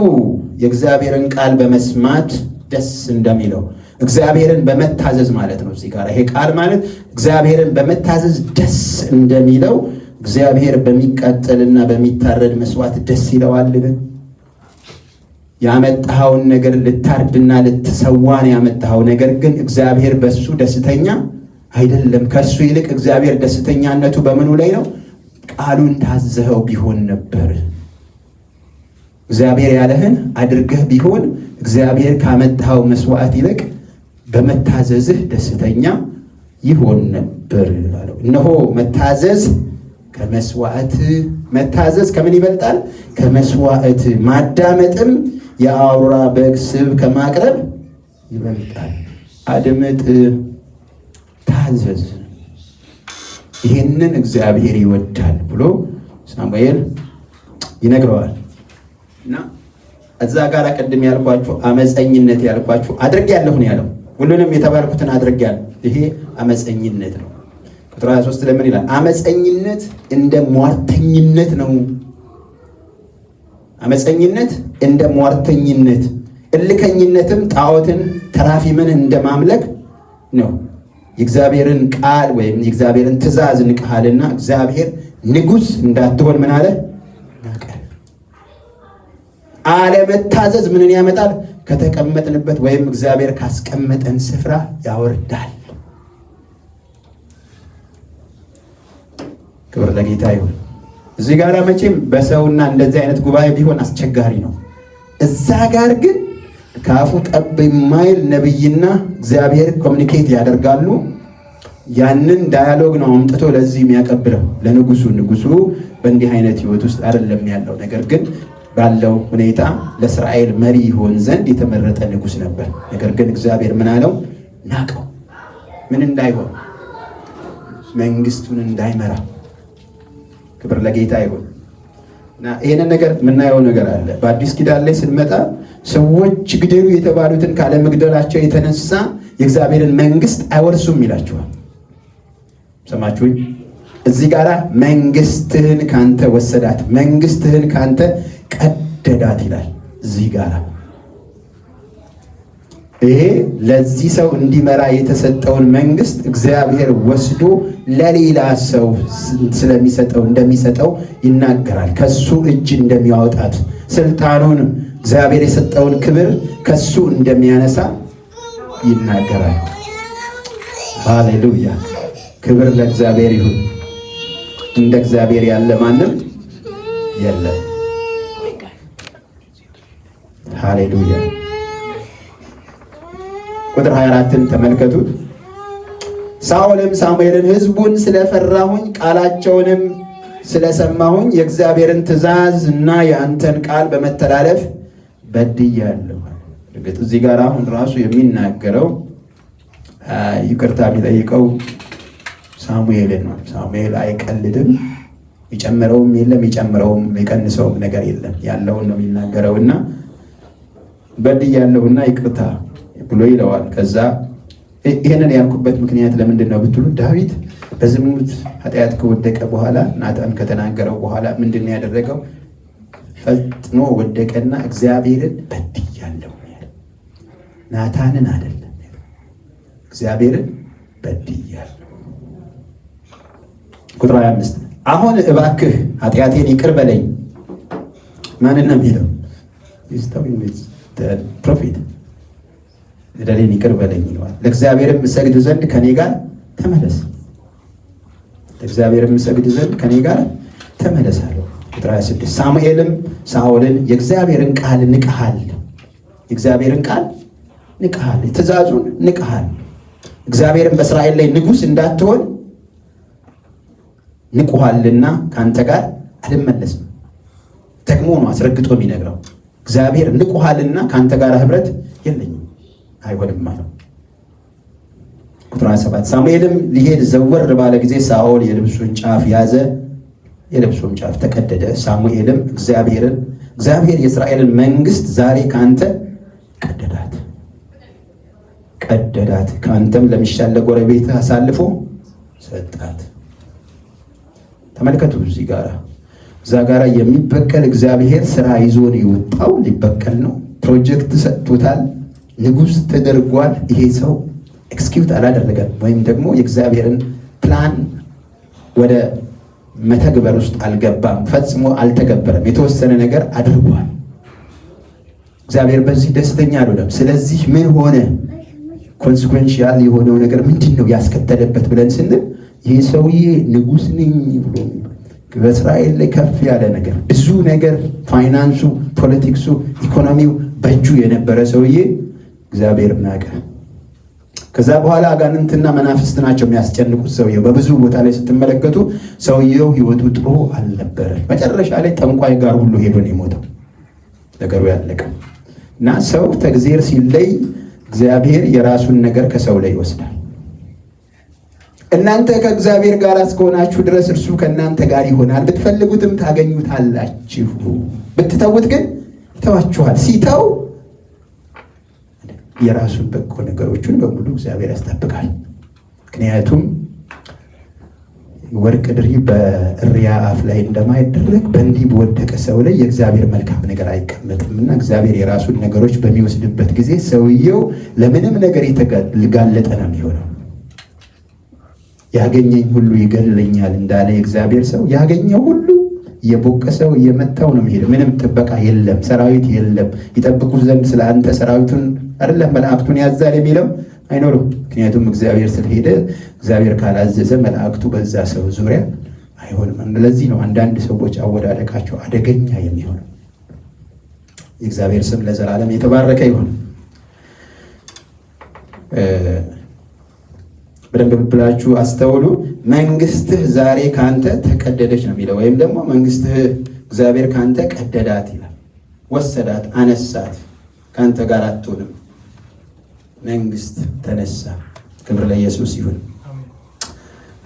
የእግዚአብሔርን ቃል በመስማት ደስ እንደሚለው እግዚአብሔርን በመታዘዝ ማለት ነው። እዚህ ጋር ይሄ ቃል ማለት እግዚአብሔርን በመታዘዝ ደስ እንደሚለው እግዚአብሔር በሚቃጠልና በሚታረድ መስዋዕት ደስ ይለዋልን? ያመጣኸውን ነገር ልታርድና ልትሰዋን ያመጣኸው ነገር ግን እግዚአብሔር በሱ ደስተኛ አይደለም። ከእርሱ ይልቅ እግዚአብሔር ደስተኛነቱ በምኑ ላይ ነው? ቃሉን ታዘኸው ቢሆን ነበር። እግዚአብሔር ያለህን አድርገህ ቢሆን እግዚአብሔር ካመጣኸው መስዋዕት ይልቅ በመታዘዝህ ደስተኛ ይሆን ነበር አለው። እነሆ መታዘዝ ከምን ይበልጣል? ከመስዋዕት፣ ማዳመጥም የአውራ በግ ስብ ከማቅረብ ይበልጣል። አድምጥ፣ ታዘዝ፣ ይህንን እግዚአብሔር ይወዳል ብሎ ሳሙኤል ይነግረዋል። እና እዛ ጋር ቅድም ያልኳችሁ አመፀኝነት ያልኳችሁ አድርጌያለሁ ነው ያለው። ሁሉንም የተባልኩትን አድርጌያለሁ። ይሄ አመፀኝነት ነው። ቁጥር 23 ለምን ይላል? አመፀኝነት እንደ ሟርተኝነት ነው። አመፀኝነት እንደ ሟርተኝነት፣ እልከኝነትም ጣዖትን ተራፊምን እንደማምለክ ነው። የእግዚአብሔርን ቃል ወይም የእግዚአብሔርን ትእዛዝ ንቀሃልና እግዚአብሔር ንጉሥ እንዳትሆን ምን አለ? አለመታዘዝ ምንን ያመጣል? ከተቀመጥንበት ወይም እግዚአብሔር ካስቀመጠን ስፍራ ያወርዳል። ክብር ለጌታ ይሁን። እዚህ ጋር መቼም በሰውና እንደዚህ አይነት ጉባኤ ቢሆን አስቸጋሪ ነው። እዛ ጋር ግን ከአፉ ጠብ የማይል ነብይና እግዚአብሔር ኮሚኒኬት ያደርጋሉ። ያንን ዳያሎግ ነው አምጥቶ ለዚህ የሚያቀብለው ለንጉሱ። ንጉሱ በእንዲህ አይነት ህይወት ውስጥ አይደለም ያለው። ነገር ግን ባለው ሁኔታ ለእስራኤል መሪ ይሆን ዘንድ የተመረጠ ንጉስ ነበር። ነገር ግን እግዚአብሔር ምን አለው? ናቀው። ምን እንዳይሆን? መንግስቱን እንዳይመራ። ክብር ለጌታ ይሁን። እና ይሄንን ነገር የምናየው ነገር አለ። በአዲስ ኪዳን ላይ ስንመጣ ሰዎች ግደሉ የተባሉትን ካለመግደላቸው የተነሳ የእግዚአብሔርን መንግስት አይወርሱም ይላቸዋል። ሰማችሁኝ? እዚህ ጋራ መንግስትህን ካንተ ወሰዳት፣ መንግስትህን ካንተ ቀደዳት ይላል። እዚህ ጋራ ይሄ ለዚህ ሰው እንዲመራ የተሰጠውን መንግስት እግዚአብሔር ወስዶ ለሌላ ሰው እንደሚሰጠው ይናገራል። ከሱ እጅ እንደሚያወጣት፣ ስልጣኑን እግዚአብሔር የሰጠውን ክብር ከሱ እንደሚያነሳ ይናገራል። ሃሌሉያ! ክብር ለእግዚአብሔር ይሁን። እንደ እግዚአብሔር ያለ ማንም የለም። ሃሌሉያ! ቁጥር 24ን ተመልከቱት። ሳኦልም ሳሙኤልን ሕዝቡን ስለፈራሁኝ ቃላቸውንም ስለሰማሁኝ የእግዚአብሔርን ትእዛዝ እና የአንተን ቃል በመተላለፍ በድያለሁ። እርግጥ እዚህ ጋር አሁን ራሱ የሚናገረው ይቅርታ የሚጠይቀው ሳሙኤልን ነው። ሳሙኤል አይቀልድም። ይጨምረውም የለም ይጨምረውም የቀንሰውም ነገር የለም። ያለውን ነው የሚናገረውና በድያለሁና ይቅርታ ብሎ ይለዋል። ከዛ ይህንን ያልኩበት ምክንያት ለምንድን ነው ብትሉ ዳዊት በዝሙት ኃጢአት ከወደቀ በኋላ ናታን ከተናገረው በኋላ ምንድን ነው ያደረገው? ፈጥኖ ወደቀና እግዚአብሔርን በድያለሁ ያለ። ናታንን አይደለም፣ እግዚአብሔርን በድያለሁ። ቁጥር 25 አሁን እባክህ ኃጢአቴን ይቅር በለኝ። ማንን ነው የሚለው? ፕሮፌት በደሌን ይቅር በለኝ ይለዋል። ለእግዚአብሔርም እሰግድ ዘንድ ከኔ ጋር ተመለስ። ለእግዚአብሔርም እሰግድ ዘንድ ከኔ ጋር ተመለስ አለው። ቁጥር 26 ሳሙኤልም ሳኦልን የእግዚአብሔርን ቃል ንቀሃል፣ የእግዚአብሔርን ቃል ንቀሃል፣ ትእዛዙን ንቀሃል፣ እግዚአብሔርን በእስራኤል ላይ ንጉሥ እንዳትሆን ንቁሃልና ከአንተ ጋር አልመለስም። ደግሞ ነው አስረግጦ የሚነግረው። እግዚአብሔር ንቁሃልና ከአንተ ጋር ህብረት የለኝም አይሆንም አለው። ቁጥር 27 ሳሙኤልም ሊሄድ ዘወር ባለ ጊዜ ሳኦል የልብሱን ጫፍ ያዘ፣ የልብሱን ጫፍ ተቀደደ። ሳሙኤልም እግዚአብሔር የእስራኤልን መንግስት ዛሬ ከአንተ ቀደዳት፣ ከአንተም ለሚሻል ለጎረቤት አሳልፎ ሰጣት። ተመልከቱ። እዛ ጋራ የሚበቀል እግዚአብሔር ስራ ይዞ ነው የወጣው። ሊበቀል ነው። ፕሮጀክት ሰጥቶታል። ንጉሥ ተደርጓል። ይሄ ሰው ኤክስኪዩት አላደረገም፣ ወይም ደግሞ የእግዚአብሔርን ፕላን ወደ መተግበር ውስጥ አልገባም፣ ፈጽሞ አልተገበረም። የተወሰነ ነገር አድርጓል። እግዚአብሔር በዚህ ደስተኛ አይደለም። ስለዚህ ምን ሆነ? ኮንሲኩዌንሻል የሆነው ነገር ምንድን ነው ያስከተለበት ብለን ስንል ይህ ሰውዬ ንጉሥ ነኝ ብሎ በእስራኤል ላይ ከፍ ያለ ነገር ብዙ ነገር ፋይናንሱ፣ ፖለቲክሱ፣ ኢኮኖሚው በእጁ የነበረ ሰውዬ እግዚአብሔር ናቀ። ከዛ በኋላ አጋንንትና መናፍስት ናቸው የሚያስጨንቁት ሰውየው። በብዙ ቦታ ላይ ስትመለከቱ ሰውየው ህይወቱ ጥሩ አልነበረ። መጨረሻ ላይ ጠንቋይ ጋር ሁሉ ሄዶ ነው የሞተው። ነገሩ ያለቀ እና ሰው ከእግዚአብሔር ሲለይ እግዚአብሔር የራሱን ነገር ከሰው ላይ ይወስዳል። እናንተ ከእግዚአብሔር ጋር እስከሆናችሁ ድረስ እርሱ ከእናንተ ጋር ይሆናል፣ ብትፈልጉትም ታገኙታላችሁ፣ ብትተውት ግን ይተዋችኋል። ሲተው የራሱን በጎ ነገሮችን በሙሉ እግዚአብሔር ያስጠብቃል። ምክንያቱም ወርቅ ድሪ በእሪያ አፍ ላይ እንደማይደረግ በእንዲህ በወደቀ ሰው ላይ የእግዚአብሔር መልካም ነገር አይቀመጥም እና እግዚአብሔር የራሱን ነገሮች በሚወስድበት ጊዜ ሰውየው ለምንም ነገር የተጋለጠ ነው የሚሆነው። ያገኘኝ ሁሉ ይገለኛል እንዳለ የእግዚአብሔር ሰው ያገኘው ሁሉ እየቦቀሰው እየመታው ነው የሚሄደው። ምንም ጥበቃ የለም፣ ሰራዊት የለም። ይጠብቁ ዘንድ ስለ አንተ ሰራዊቱን አይደለም መላእክቱን ያዛል የሚለው አይኖርም። ምክንያቱም እግዚአብሔር ስለሄደ፣ እግዚአብሔር ካላዘዘ መላእክቱ በዛ ሰው ዙሪያ አይሆንም። ለዚህ ነው አንዳንድ ሰዎች አወዳደቃቸው አደገኛ የሚሆነው። የእግዚአብሔር ስም ለዘላለም የተባረከ ይሁን። በደንብ ብላችሁ አስተውሉ። መንግስትህ ዛሬ ካንተ ተቀደደች ነው የሚለው፣ ወይም ደግሞ መንግስትህ እግዚአብሔር ካንተ ቀደዳት ይላል። ወሰዳት፣ አነሳት፣ ካንተ ጋር አትሆንም። መንግስት ተነሳ። ክብር ለኢየሱስ ይሁን።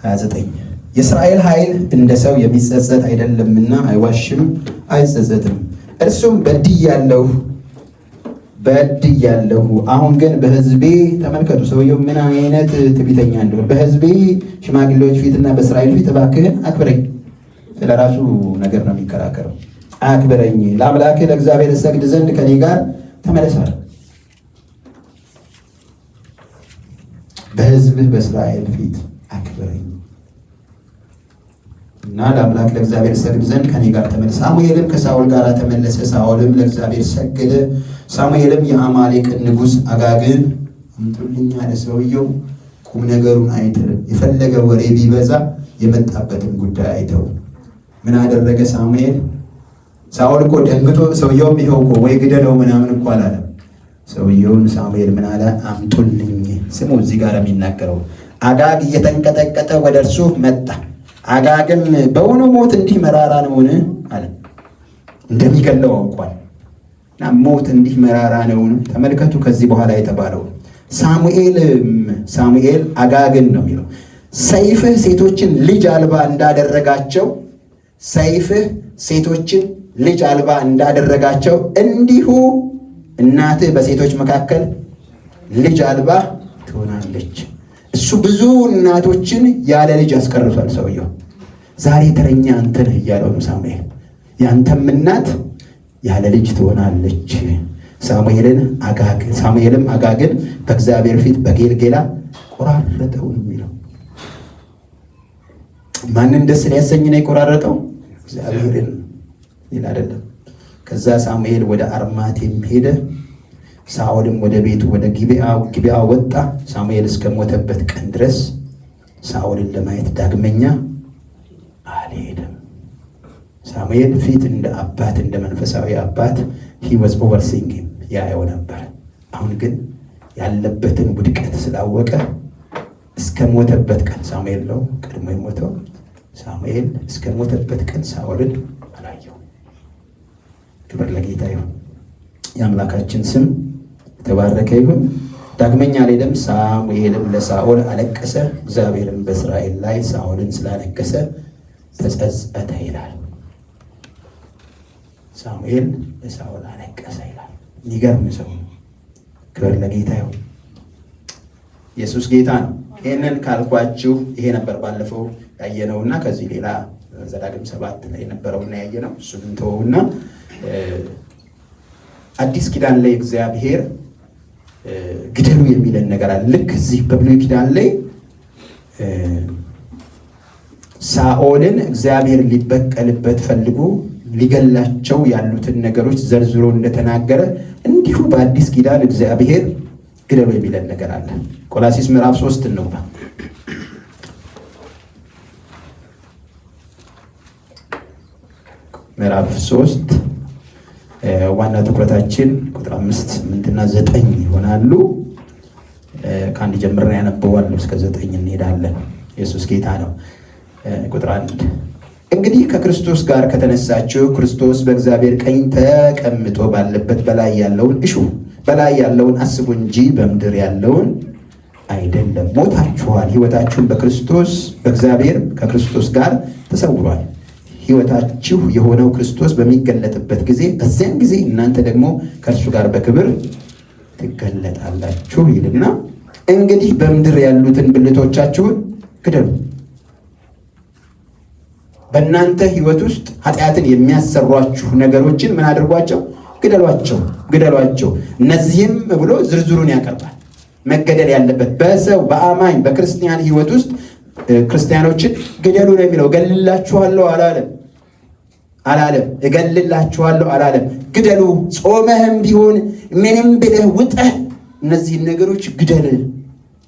29 የእስራኤል ኃይል እንደ ሰው የሚጸጸት አይደለምና አይዋሽም፣ አይጸጸትም። እርሱም በድያለሁ አሁን ግን በሕዝቤ ተመልከቱ። ሰውየው ምን አይነት ትዕቢተኛ እንደሆነ። በሕዝቤ ሽማግሌዎች ፊትና በእስራኤል ፊት እባክህን አክብረኝ። ስለራሱ ነገር ነው የሚከራከረው። አክብረኝ፣ ለአምላክህ ለእግዚአብሔር እሰግድ ዘንድ ከኔ ጋር ተመለሳል። በሕዝብህ በእስራኤል ፊት አክብረኝ እና ለአምላክ ለእግዚአብሔር ሰግድ ዘንድ ከኔ ጋር ተመለሰ። ሳሙኤልም ከሳኦል ጋር ተመለሰ። ሳኦልም ለእግዚአብሔር ሰገደ። ሳሙኤልም የአማሌቅን ንጉሥ አጋግን አምጡልኝ አለ። ሰውየው ቁም ነገሩን አይተው፣ የፈለገ ወሬ ቢበዛ የመጣበትን ጉዳይ አይተው ምን አደረገ ሳሙኤል? ሳኦል እኮ ደንግጦ ሰውየውም ይኸው እኮ ወይ ግደለው ምናምን እኮ አላለም። ሰውየውን ሳሙኤል ምን አለ? አምጡልኝ። ስሙ እዚህ ጋር የሚናገረው አጋግ እየተንቀጠቀጠ ወደ እርሱ መጣ። አጋግም በውኑ ሞት እንዲህ መራራ ነውን አለ። እንደሚገለው አውቋል እና ሞት እንዲህ መራራ ነውን? ተመልከቱ ከዚህ በኋላ የተባለው ሳሙኤል አጋግን ነው የሚለው። ሰይፍህ ሴቶችን ልጅ አልባ እንዳደረጋቸው፣ ሰይፍህ ሴቶችን ልጅ አልባ እንዳደረጋቸው እንዲሁ እናትህ በሴቶች መካከል ልጅ አልባ ትሆናለች። እሱ ብዙ እናቶችን ያለ ልጅ ያስቀርቷል ሰውየው። ዛሬ ተረኛ አንተ ነህ እያለው ነው ሳሙኤል። ያንተም እናት ያለ ልጅ ትሆናለች። ሳሙኤልም አጋግን በእግዚአብሔር ፊት በጌልጌላ ቆራረጠው ነው የሚለው። ማንን ደስ ሊያሰኝ ነው የቆራረጠው? እግዚአብሔርን፣ ሌላ አይደለም። ከዛ ሳሙኤል ወደ አርማቴም ሄደ። ሳኦልም ወደ ቤቱ ወደ ጊብዓ ወጣ። ሳሙኤል እስከሞተበት ቀን ድረስ ሳኦልን ለማየት ዳግመኛ አልሄደም። ሳሙኤል ፊት እንደ አባት እንደ መንፈሳዊ አባት he was overseeing him ያየው ነበር። አሁን ግን ያለበትን ውድቀት ስላወቀ እስከሞተበት ቀን ሳሙኤል ነው ቀድሞ የሞተው። ሳሙኤል እስከሞተበት ቀን ሳኦልን አላየው። ክብር ለጌታ ይሁን። የአምላካችን ስም የተባረከ ይሁን። ዳግመኛ አልሄደም። ሳሙኤልም ለሳኦል አለቀሰ፣ እግዚአብሔርም በእስራኤል ላይ ሳኦልን ስላነገሰ ተጸጸተ ይላል። ሳሙኤል ለሳኦል አለቀሰ ይላል። የሚገርም ሰው። ክብር ለጌታ ይሁን። ኢየሱስ ጌታ ነው። ይህንን ካልኳችሁ ይሄ ነበር ባለፈው ያየነውና ከዚህ ሌላ ዘዳግም 7 ላይ የነበረውና ያየነው እሱን እንተወውና አዲስ ኪዳን ላይ እግዚአብሔር ግደሉ የሚለን ነገር አለ። ልክ እዚህ በብሉይ ኪዳን ላይ ሳኦልን እግዚአብሔር ሊበቀልበት ፈልጎ ሊገላቸው ያሉትን ነገሮች ዘርዝሮ እንደተናገረ እንዲሁ በአዲስ ኪዳን እግዚአብሔር ግደሉ የሚለን ነገር አለ። ቆላሲስ ምዕራፍ 3 ነው። ምዕራፍ 3 ዋና ትኩረታችን ቁጥር 5፣ 8 እና 9 ይሆናሉ። ከአንድ ጀምረን ያነበዋለሁ እስከ 9 እንሄዳለን። ኢየሱስ ጌታ ነው። ቁጥር 1 እንግዲህ ከክርስቶስ ጋር ከተነሳችሁ ክርስቶስ በእግዚአብሔር ቀኝ ተቀምጦ ባለበት በላይ ያለውን እሹ፣ በላይ ያለውን አስቡ እንጂ በምድር ያለውን አይደለም። ሞታችኋል፣ ሕይወታችሁን በክርስቶስ በእግዚአብሔር ከክርስቶስ ጋር ተሰውሯል። ሕይወታችሁ የሆነው ክርስቶስ በሚገለጥበት ጊዜ በዚያን ጊዜ እናንተ ደግሞ ከእርሱ ጋር በክብር ትገለጣላችሁ ይልና እንግዲህ በምድር ያሉትን ብልቶቻችሁን ግደሉ። በእናንተ ሕይወት ውስጥ ኃጢአትን የሚያሰሯችሁ ነገሮችን ምን አድርጓቸው? ግደሏቸው። እነዚህም ብሎ ዝርዝሩን ያቀርባል። መገደል ያለበት በሰው በአማኝ በክርስቲያን ሕይወት ውስጥ ክርስቲያኖችን ግደሉ ነው የሚለው። እገልላችኋለሁ አላለም። እገልላችኋለሁ አላለም። ግደሉ። ጾመህም ቢሆን ምንም ብለህ ውጠህ እነዚህን ነገሮች ግደል።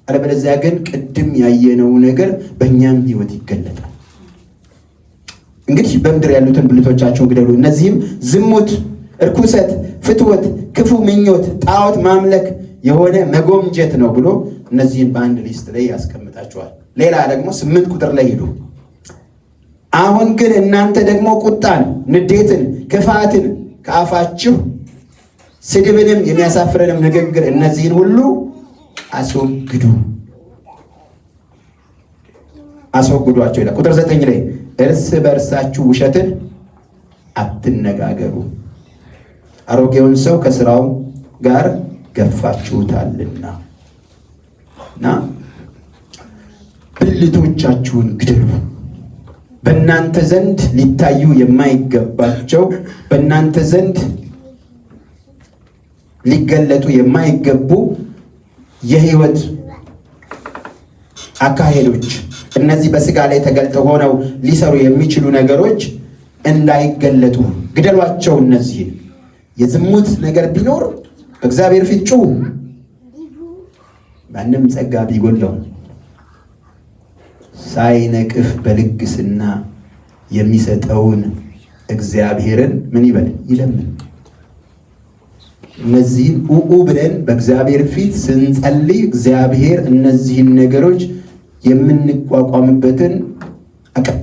አለበለዚያ ግን ቅድም ያየነው ነገር በእኛም ሕይወት ይገለጣል። እንግዲህ በምድር ያሉትን ብልቶቻችሁን ግደሉ። እነዚህም ዝሙት፣ እርኩሰት፣ ፍትወት፣ ክፉ ምኞት፣ ጣዖት ማምለክ የሆነ መጎምጀት ነው ብሎ እነዚህን በአንድ ሊስት ላይ ያስቀምጣቸዋል። ሌላ ደግሞ 8 ቁጥር ላይ ሄዱ። አሁን ግን እናንተ ደግሞ ቁጣን፣ ንዴትን፣ ክፋትን ከአፋችሁ ስድብንም የሚያሳፍረንም ንግግር እነዚህን ሁሉ አስወግዷቸው ይላል። ቁጥር 9 ላይ እርስ በእርሳችሁ ውሸትን አትነጋገሩ፣ አሮጌውን ሰው ከስራው ጋር ገፋችሁታልና እና ብልቶቻችሁን ግደሉ። በእናንተ ዘንድ ሊታዩ የማይገባቸው በእናንተ ዘንድ ሊገለጡ የማይገቡ የህይወት አካሄዶች፣ እነዚህ በስጋ ላይ ተገልጠው ሆነው ሊሰሩ የሚችሉ ነገሮች እንዳይገለጡ ግደሏቸው። እነዚህ የዝሙት ነገር ቢኖር በእግዚአብሔር ፊት ጩሁ። ማንም ጸጋ ቢጎለው ሳይነቅፍ በልግስና የሚሰጠውን እግዚአብሔርን ምን ይበል? ይለምን። እነዚህን ብለን በእግዚአብሔር ፊት ስንጸልይ እግዚአብሔር እነዚህን ነገሮች የምንቋቋምበትን አቅም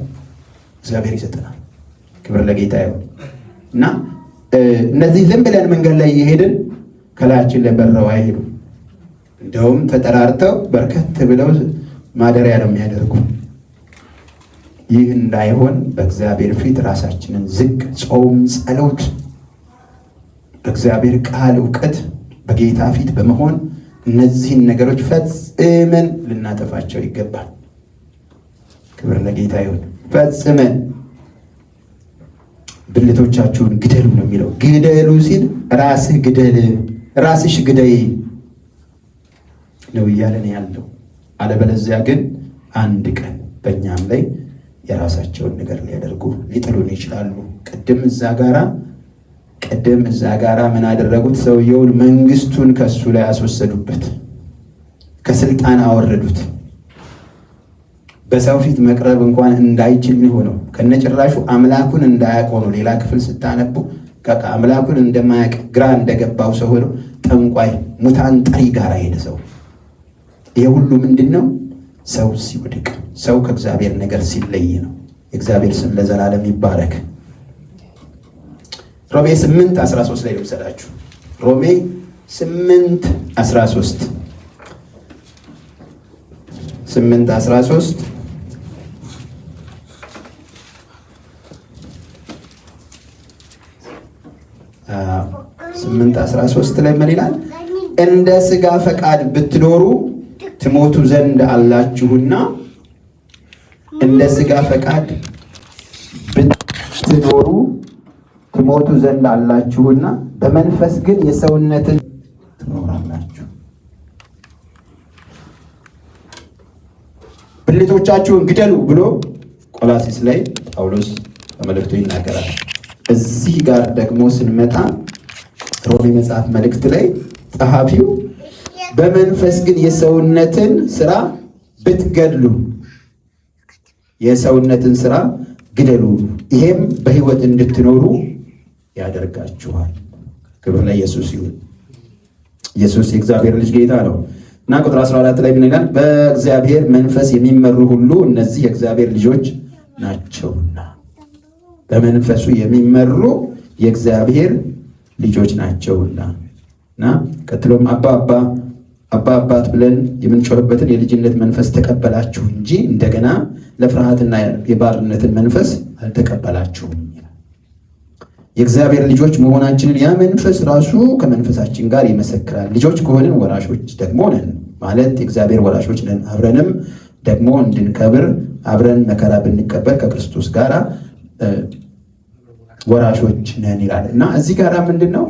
እግዚአብሔር ይሰጠናል። ክብር ለጌታ ይሁን እና እነዚህ ዝም ብለን መንገድ ላይ እየሄድን ከላያችን ላይ በረው አይሄዱም። እንደውም ተጠራርተው በርከት ብለው ማደሪያ ነው የሚያደርጉ። ይህ እንዳይሆን በእግዚአብሔር ፊት ራሳችንን ዝቅ፣ ጾም፣ ጸሎት፣ በእግዚአብሔር ቃል እውቀት በጌታ ፊት በመሆን እነዚህን ነገሮች ፈጽመን ልናጠፋቸው ይገባል። ክብር ለጌታ ይሁን። ፈጽመን ብልቶቻችሁን ግደሉ ነው የሚለው። ግደሉ ሲል ራስህ ግደል፣ ራስሽ ግደይ ነው እያለን ያለው። አለበለዚያ ግን አንድ ቀን በእኛም ላይ የራሳቸውን ነገር ሊያደርጉ ሊጥሉን ይችላሉ። ቅድም እዛ ጋራ ምን አደረጉት? ሰውየውን መንግስቱን ከሱ ላይ አስወሰዱበት፣ ከስልጣን አወረዱት። በሰው ፊት መቅረብ እንኳን እንዳይችል ሆነው ከነጭራሹ አምላኩን እንዳያውቅ ሆኖ ሌላ ክፍል ስታነቡ አምላኩን እንደማያውቅ ግራ እንደገባው ሰው ሆኖ ጠንቋይ፣ ሙታን ጠሪ ጋር ሄደ ሰው። ይሄ ሁሉ ምንድን ነው? ሰው ሲወድቅ፣ ሰው ከእግዚአብሔር ነገር ሲለይ ነው። የእግዚአብሔር ስም ለዘላለም ይባረክ። ሮሜ 8:13 ላይ ልውሰዳችሁ። ሮሜ 8:13 8:13 ላይ ምን ይላል? እንደ ሥጋ ፈቃድ ብትኖሩ ትሞቱ ዘንድ አላችሁና፣ እንደ ሥጋ ፈቃድ ብትኖሩ ትሞቱ ዘንድ አላችሁና፣ በመንፈስ ግን የሰውነትን ትኖራላችሁ። ብልቶቻችሁን ግደሉ ብሎ ቆላስይስ ላይ ጳውሎስ በመልእክቱ ይናገራል። እዚህ ጋር ደግሞ ስንመጣ ሮሜ መጽሐፍ መልእክት ላይ ጸሐፊው በመንፈስ ግን የሰውነትን ስራ ብትገድሉ፣ የሰውነትን ስራ ግደሉ፣ ይሄም በሕይወት እንድትኖሩ ያደርጋችኋል። ክብር ለኢየሱስ ይሁን። ኢየሱስ የእግዚአብሔር ልጅ ጌታ ነው እና ቁጥር 14 ላይ ምን ይላል? በእግዚአብሔር መንፈስ የሚመሩ ሁሉ እነዚህ የእግዚአብሔር ልጆች ናቸውና። በመንፈሱ የሚመሩ የእግዚአብሔር ልጆች ናቸውና እና ቀጥሎም አባት ብለን የምንጮህበትን የልጅነት መንፈስ ተቀበላችሁ እንጂ እንደገና ለፍርሃትና የባርነትን መንፈስ አልተቀበላችሁም ይላል። የእግዚአብሔር ልጆች መሆናችንን ያ መንፈስ ራሱ ከመንፈሳችን ጋር ይመሰክራል። ልጆች ከሆንን ወራሾች ደግሞ ነን ማለት የእግዚአብሔር ወራሾች ነን። አብረንም ደግሞ እንድንከብር አብረን መከራ ብንቀበል ከክርስቶስ ጋር ወራሾች ነን ይላል እና እዚህ ጋር ምንድን ነው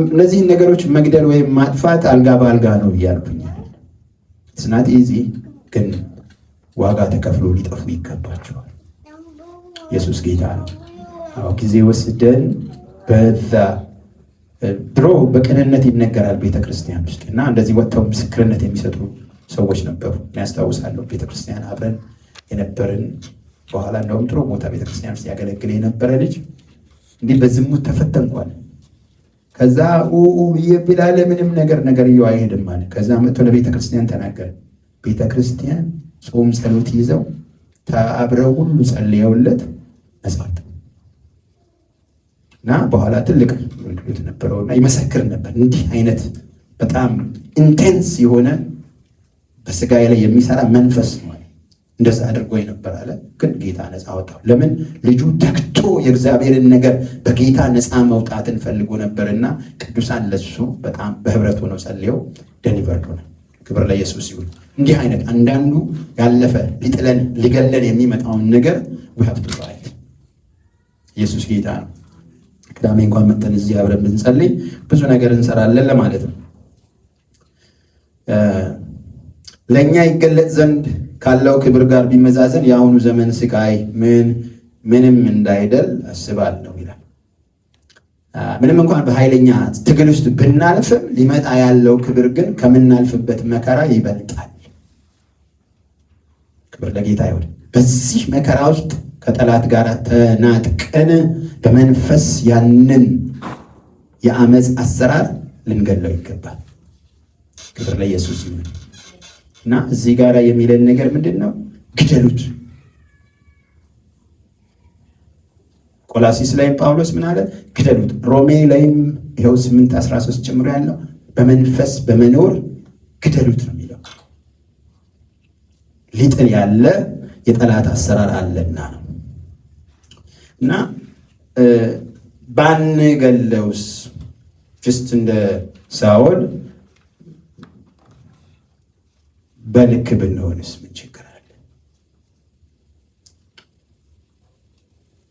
እነዚህን ነገሮች መግደል ወይም ማጥፋት አልጋ በአልጋ ነው እያልኩኝ ስናት ኢዚ ግን ዋጋ ተከፍሎ ሊጠፉ ይገባቸዋል። ኢየሱስ ጌታ ነው። ጊዜ ወስደን በዛ ድሮ በቅንነት ይነገራል ቤተክርስቲያን ውስጥ እና እንደዚህ ወጥተው ምስክርነት የሚሰጡ ሰዎች ነበሩ። ያስታውሳለሁ ቤተክርስቲያን አብረን የነበርን በኋላ እንደውም ጥሩ ቦታ ቤተክርስቲያን ውስጥ ያገለግል የነበረ ልጅ እንዲህ በዝሙት ተፈተንኳል። ከዛ ብላለ ምንም ነገር እየው አይሄድም ማለት ከዛ መጥቶ ለቤተክርስቲያን ተናገረ። ቤተክርስቲያን ጾም ጸሎት ይዘው አብረው ሁሉ ጸልየውለት ነጻ ወጣ እና በኋላ ትልቅ ወንድነት ነበረውና ይመሰክር ነበር። እንዲህ አይነት በጣም ኢንቴንስ የሆነ በስጋዬ ላይ የሚሰራ መንፈስ ነው እንደዛ አድርጎ ነበር አለ። ግን ጌታ ነፃ ወጣው። ለምን? ልጁ ተግቶ የእግዚአብሔርን ነገር በጌታ ነፃ መውጣትን ፈልጎ ነበርና ቅዱሳን ለሱ በጣም በህብረት ሆነው ጸልየው ደሊቨርድ ሆነ። ክብር ለኢየሱስ ይሁን። እንዲህ አይነት አንዳንዱ ያለፈ ሊጥለን ሊገለን የሚመጣውን ነገር we have to fight። ኢየሱስ ጌታ ነው። ቅዳሜ እንኳን መተን እዚህ አብረን ብንጸልይ ብዙ ነገር እንሰራለን ለማለት ነው። ለኛ ይገለጥ ዘንድ ካለው ክብር ጋር ቢመዛዘን የአሁኑ ዘመን ስቃይ ምንም እንዳይደል አስባለሁ ይላል። ምንም እንኳን በኃይለኛ ትግል ውስጥ ብናልፍም ሊመጣ ያለው ክብር ግን ከምናልፍበት መከራ ይበልጣል። ክብር ለጌታ ይሁን። በዚህ መከራ ውስጥ ከጠላት ጋር ተናጥቀን በመንፈስ ያንን የአመፅ አሰራር ልንገለው ይገባል። ክብር ለኢየሱስ ይሁን። እና እዚህ ጋር የሚለን ነገር ምንድን ነው? ግደሉት። ቆላሲስ ላይም ጳውሎስ ምን አለ? ግደሉት። ሮሜ ላይም ይኸው 8:13 ጨምሮ ያለው በመንፈስ በመኖር ግደሉት ነው የሚለው። ሊጥል ያለ የጠላት አሰራር አለና ነው። እና ባንገለውስ ጅስት እንደ ሳኦል በልክ ብንሆንስ ምን ችግር አለ?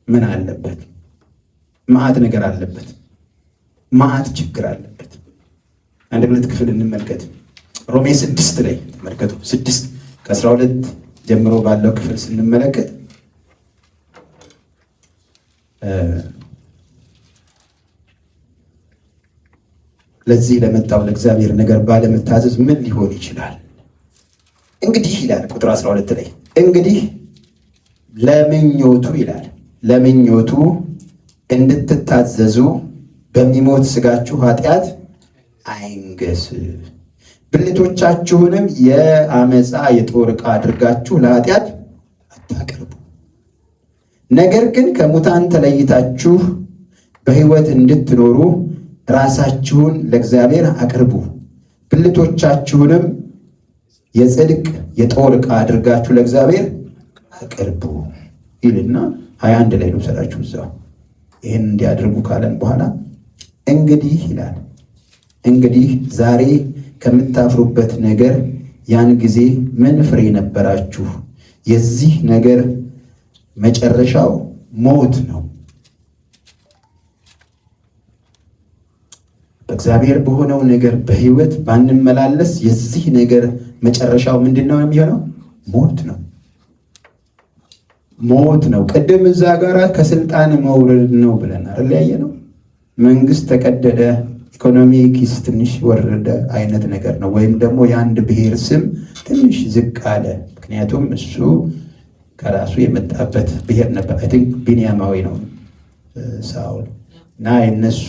ምን አለበት? መዓት ነገር አለበት። መዓት ችግር አለበት። አንድ ሁለት ክፍል እንመልከት። ሮሜ 6 ላይ ተመልከቱ። 6 ከ12 ጀምሮ ባለው ክፍል ስንመለከት ለዚህ ለመጣው ለእግዚአብሔር ነገር ባለመታዘዝ ምን ሊሆን ይችላል? እንግዲህ ይላል ቁጥር 12 ላይ እንግዲህ ለምኞቱ ይላል ለምኞቱ እንድትታዘዙ በሚሞት ስጋችሁ ኃጢአት አይንገስ፣ ብልቶቻችሁንም የአመፃ የጦር ዕቃ አድርጋችሁ ለኃጢአት አታቅርቡ። ነገር ግን ከሙታን ተለይታችሁ በሕይወት እንድትኖሩ ራሳችሁን ለእግዚአብሔር አቅርቡ፣ ብልቶቻችሁንም የጽድቅ የጦር ዕቃ አድርጋችሁ ለእግዚአብሔር አቅርቡ ይልና 21 ላይ ነው ሰራችሁ እዛው ይህን እንዲያደርጉ ካለን በኋላ እንግዲህ ይላል እንግዲህ ዛሬ ከምታፍሩበት ነገር ያን ጊዜ ምን ፍሬ ነበራችሁ? የዚህ ነገር መጨረሻው ሞት ነው። በእግዚአብሔር በሆነው ነገር በሕይወት ባንመላለስ የዚህ ነገር መጨረሻው ምንድን ነው የሚሆነው? ሞት ነው። ሞት ነው። ቅድም እዛ ጋር ከስልጣን መውረድ ነው ብለን አይደል ያየነው? መንግስት ተቀደደ፣ ኢኮኖሚ ኪስ ትንሽ ወረደ አይነት ነገር ነው። ወይም ደግሞ የአንድ ብሔር ስም ትንሽ ዝቅ አለ። ምክንያቱም እሱ ከራሱ የመጣበት ብሔር ነበር። አይ ቲንክ ቢንያማዊ ነው ሳውል እና የነሱ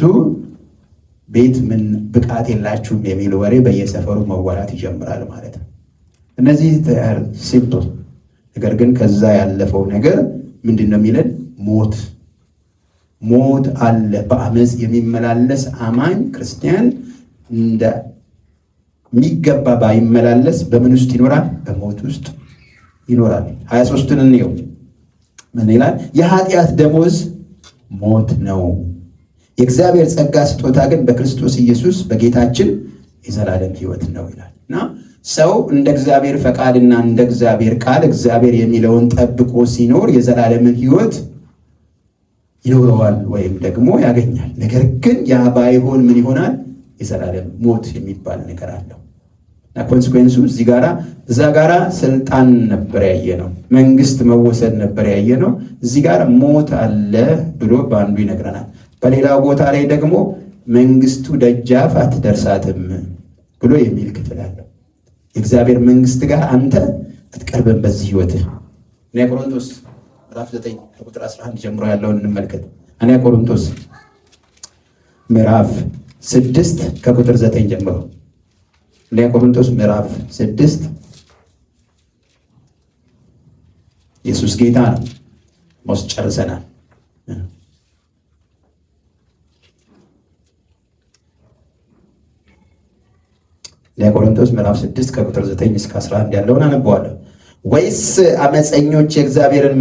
ቤት ምን ብቃት የላችሁም የሚል ወሬ በየሰፈሩ መወራት ይጀምራል ማለት ነው። እነዚህ ሲምፕል ነገር ግን ከዛ ያለፈው ነገር ምንድን ነው የሚለን? ሞት አለ። በአመፅ የሚመላለስ አማኝ ክርስቲያን እንደሚገባ ባይመላለስ በምን ውስጥ ይኖራል? በሞት ውስጥ ይኖራል። 23ን እንየው። ምን ይላል? የኃጢአት ደሞዝ ሞት ነው፣ የእግዚአብሔር ጸጋ ስጦታ ግን በክርስቶስ ኢየሱስ በጌታችን የዘላለም ሕይወት ነው ይላል። እና ሰው እንደ እግዚአብሔር ፈቃድና እንደ እግዚአብሔር ቃል እግዚአብሔር የሚለውን ጠብቆ ሲኖር የዘላለምን ሕይወት ይኖረዋል ወይም ደግሞ ያገኛል። ነገር ግን ያ ባይሆን ምን ይሆናል? የዘላለም ሞት የሚባል ነገር አለው። እና ኮንሲኩዌንሱ እዛ ጋራ ስልጣን ነበር ያየ ነው፣ መንግስት መወሰድ ነበር ያየ ነው። እዚህ ጋር ሞት አለ ብሎ በአንዱ ይነግረናል። በሌላው ቦታ ላይ ደግሞ መንግስቱ ደጃፍ አትደርሳትም ብሎ የሚል ክፍል አለው። የእግዚአብሔር መንግስት ጋር አንተ አትቀርብም በዚህ ህይወትህ። አንደኛ ቆሮንቶስ ምዕራፍ 9 ከቁጥር 11 ጀምሮ ያለውን እንመልከት። አንደኛ ቆሮንቶስ ምዕራፍ 6 ከቁጥር 9 ጀምሮ። አንደኛ ቆሮንቶስ ምዕራፍ 6 ኢየሱስ ጌታ ነው። ሞስ ጨርሰናል። ለቆሮንቶስ ምዕራፍ 6 ከቁጥር 9 እስከ 11 ያለውን አነበዋለሁ። ወይስ አመፀኞች የእግዚአብሔርን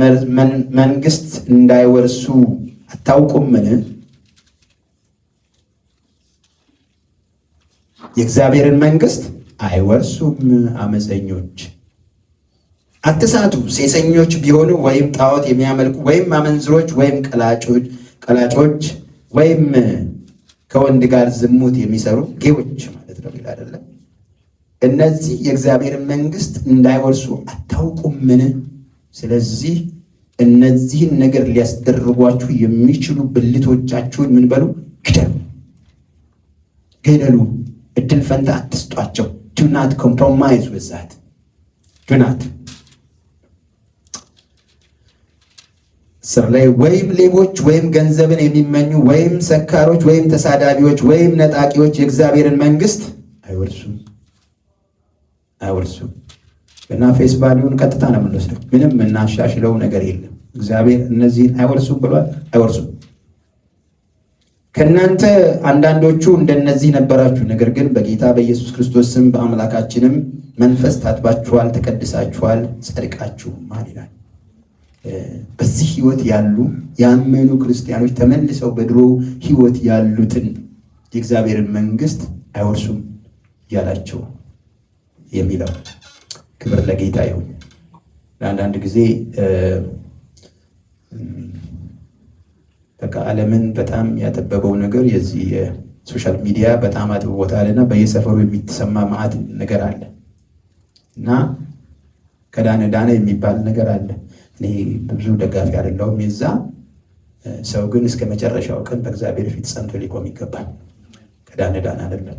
መንግስት እንዳይወርሱ አታውቁምን? የእግዚአብሔርን መንግስት አይወርሱም አመፀኞች። አትሳቱ። ሴሰኞች ቢሆኑ ወይም ጣዖት የሚያመልኩ ወይም አመንዝሮች ወይም ቀላጮች ወይም ከወንድ ጋር ዝሙት የሚሰሩ ጌዎች ማለት ነው ይላል አይደለም። እነዚህ የእግዚአብሔርን መንግስት እንዳይወርሱ አታውቁምን? ስለዚህ እነዚህን ነገር ሊያስደርጓችሁ የሚችሉ ብልቶቻችሁን ምን በሉ? ግደሉ። እድል ፈንታ አትስጧቸው። do not compromise with that. do not ስር ላይ ወይም ሌቦች ወይም ገንዘብን የሚመኙ ወይም ሰካሮች ወይም ተሳዳቢዎች ወይም ነጣቂዎች የእግዚአብሔርን መንግስት አይወርሱም። እና ፌስ ቫልዩን ቀጥታ ነው የምንወስደው። ምንም እናሻሽለው ነገር የለም። እግዚአብሔር እነዚህን አይወርሱም ብሏል። አይወርሱም። ከእናንተ አንዳንዶቹ እንደነዚህ ነበራችሁ፣ ነገር ግን በጌታ በኢየሱስ ክርስቶስ ስም በአምላካችንም መንፈስ ታጥባችኋል፣ ተቀድሳችኋል፣ ጸድቃችሁማል ይላል። በዚህ ህይወት ያሉ ያመኑ ክርስቲያኖች ተመልሰው በድሮ ህይወት ያሉትን የእግዚአብሔርን መንግስት አይወርሱም እያላቸው የሚለው ክብር ለጌታ ይሁን። ለአንዳንድ ጊዜ በቃ ዓለምን በጣም ያጠበበው ነገር የዚህ የሶሻል ሚዲያ በጣም አጥብቦታልና በየሰፈሩ የሚሰማ ማዕት ነገር አለ እና ከዳነ ዳነ የሚባል ነገር አለ። እኔ ብዙ ደጋፊ አይደለሁም የዛ ሰው፣ ግን እስከ መጨረሻው ቀን በእግዚአብሔር ፊት ጸንቶ ሊቆም ይገባል። ከዳነ ዳነ አይደለም።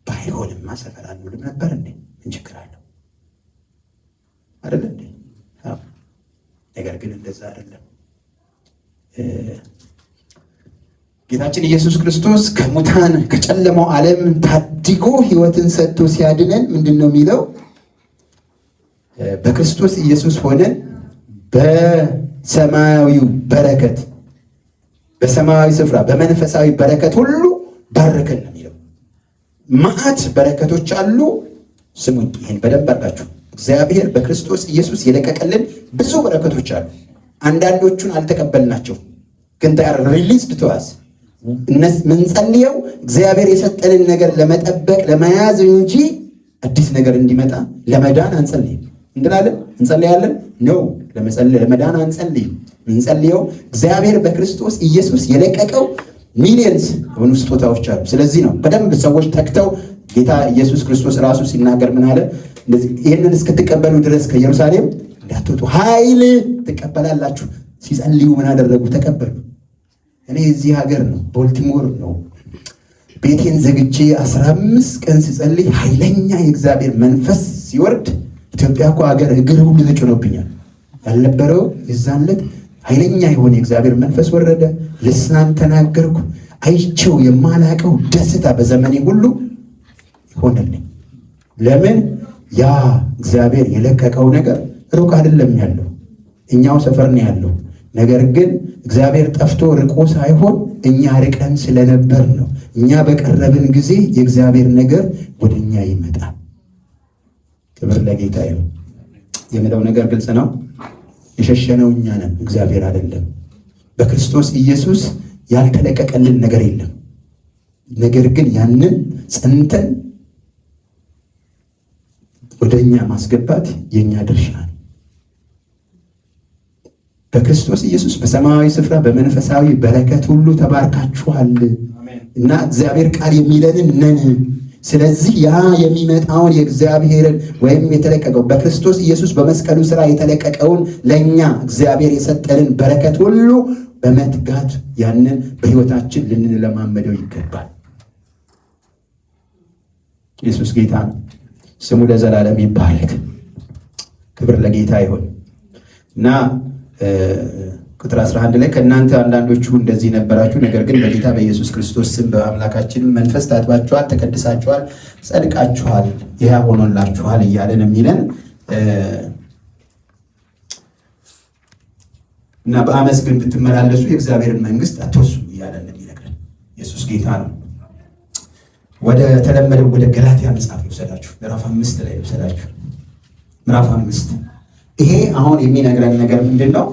ባይሆንማ ሰፈር አንውልም ነበር እንዴ? ምን ችግር አለው? አይደል እንዴ? ነገር ግን እንደዛ አይደለም። ጌታችን ኢየሱስ ክርስቶስ ከሙታን ከጨለማው ዓለም ታድጎ ህይወትን ሰጥቶ ሲያድነን ምንድን ነው የሚለው? በክርስቶስ ኢየሱስ ሆነን በሰማያዊው በረከት፣ በሰማያዊ ስፍራ፣ በመንፈሳዊ በረከት ሁሉ ባረከን ነው የሚለው። መዓት በረከቶች አሉ። ስሙኝ፣ ይህን በደንብ አድርጋችሁ። እግዚአብሔር በክርስቶስ ኢየሱስ የለቀቀልን ብዙ በረከቶች አሉ። አንዳንዶቹን አልተቀበልናቸው፣ ግን ሪሊዝድ ቱ አስ። ምንጸልየው እግዚአብሔር የሰጠንን ነገር ለመጠበቅ ለመያዝ እንጂ አዲስ ነገር እንዲመጣ ለመዳን አንጸልይም። እንድናለን እንጸልያለን ነው ለመዳን አንጸልይም። ምንጸልየው እግዚአብሔር በክርስቶስ ኢየሱስ የለቀቀው ሚሊየንስ የሆኑ ስጦታዎች አሉ። ስለዚህ ነው በደንብ ሰዎች ተክተው ጌታ ኢየሱስ ክርስቶስ ራሱ ሲናገር ምን አለ? እንደዚህ ይህንን እስክትቀበሉ ድረስ ከኢየሩሳሌም እንዳትወጡ ኃይል ትቀበላላችሁ። ሲጸልዩ ምን አደረጉ? ተቀበሉ። እኔ እዚህ ሀገር ነው ቦልቲሞር ነው ቤቴን ዘግቼ 15 ቀን ሲጸልይ ኃይለኛ የእግዚአብሔር መንፈስ ሲወርድ ኢትዮጵያ እኮ ሀገር እግር ሁሉ ተጭኖብኛል ያልነበረው የዛለት ኃይለኛ የሆነ የእግዚአብሔር መንፈስ ወረደ። ልሳን ተናገርኩ። አይቼው የማላቀው ደስታ በዘመኔ ሁሉ ሆነልኝ። ለምን? ያ እግዚአብሔር የለቀቀው ነገር ሩቅ አይደለም ያለው፣ እኛው ሰፈር ነው ያለው። ነገር ግን እግዚአብሔር ጠፍቶ ርቆ ሳይሆን እኛ ርቀን ስለነበር ነው። እኛ በቀረብን ጊዜ የእግዚአብሔር ነገር ወደኛ ይመጣል። ክብር ለጌታ ይሁን። የምለው ነገር ግልጽ ነው። የሸሸነው እኛ ነን፣ እግዚአብሔር አይደለም። በክርስቶስ ኢየሱስ ያልተለቀቀልን ነገር የለም። ነገር ግን ያንን ጸንተን ወደኛ ማስገባት የኛ ድርሻ ነው። በክርስቶስ ኢየሱስ በሰማያዊ ስፍራ በመንፈሳዊ በረከት ሁሉ ተባርካችኋል እና እግዚአብሔር ቃል የሚለንን ነን። ስለዚህ ያ የሚመጣውን የእግዚአብሔርን ወይም የተለቀቀው በክርስቶስ ኢየሱስ በመስቀሉ ስራ የተለቀቀውን ለኛ እግዚአብሔር የሰጠንን በረከት ሁሉ በመትጋት ያንን በሕይወታችን ልንለማመደው ይገባል። ኢየሱስ ጌታ ነው። ስሙ ለዘላለም ይባረክ። ክብር ለጌታ ይሁን እና ቁጥር 11 ላይ ከእናንተ አንዳንዶቹ እንደዚህ ነበራችሁ፣ ነገር ግን በጌታ በኢየሱስ ክርስቶስ ስም በአምላካችን መንፈስ ታጥባችኋል፣ ተቀድሳችኋል፣ ጸድቃችኋል፣ ይህ ሆኖላችኋል እያለን የሚለን እና በአመፅ ግን ብትመላለሱ የእግዚአብሔርን መንግስት አትወርሱም እያለን የሚነግረን ኢየሱስ ጌታ ነው። ወደ ተለመደው ወደ ገላትያ መጽሐፍ ልውሰዳችሁ። ምዕራፍ 5 ላይ ልውሰዳችሁ። ምዕራፍ 5 ይሄ አሁን የሚነግረን ነገር ምንድነው?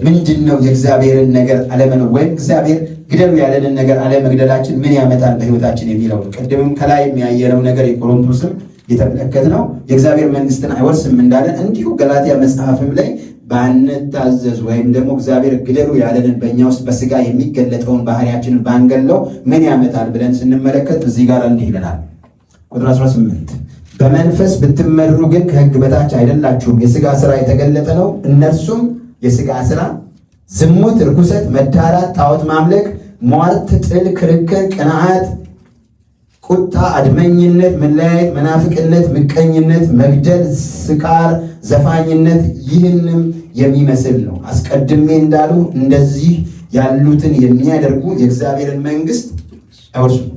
ምንድነው የእግዚአብሔርን ነገር አለመኖር ወይም እግዚአብሔር ግደሉ ያለንን ነገር አለመግደላችን ምን ያመጣል በሕይወታችን የሚለው። ቅድምም ከላይ የሚያየነው ነገር የቆሮንቶስም የተመለከትነው የእግዚአብሔር መንግስትን አይወርስም እንዳለን እንዲሁ ገላትያ መጽሐፍም ላይ ባንታዘዝ ወይም ደግሞ እግዚአብሔር ግደሉ ያለንን በእኛ ውስጥ በስጋ የሚገለጠውን ባህሪያችንን ባንገለው ምን ያመጣል ብለን ስንመለከት እዚህ ጋር እንዲህ ይለናል። ቁጥር 18 በመንፈስ ብትመሩ ግን ከሕግ በታች አይደላችሁም። የስጋ ስራ የተገለጠ ነው። እነርሱም የስጋ ስራ፣ ዝሙት፣ ርኩሰት፣ መዳራት፣ ጣዖት ማምለክ፣ ሟርት፣ ጥል፣ ክርክር፣ ቅንዓት፣ ቁጣ፣ አድመኝነት፣ መለያየት፣ መናፍቅነት፣ ምቀኝነት፣ መግደል፣ ስካር፣ ዘፋኝነት ይህንም የሚመስል ነው። አስቀድሜ እንዳሉ እንደዚህ ያሉትን የሚያደርጉ የእግዚአብሔርን መንግስት አይወርሱም።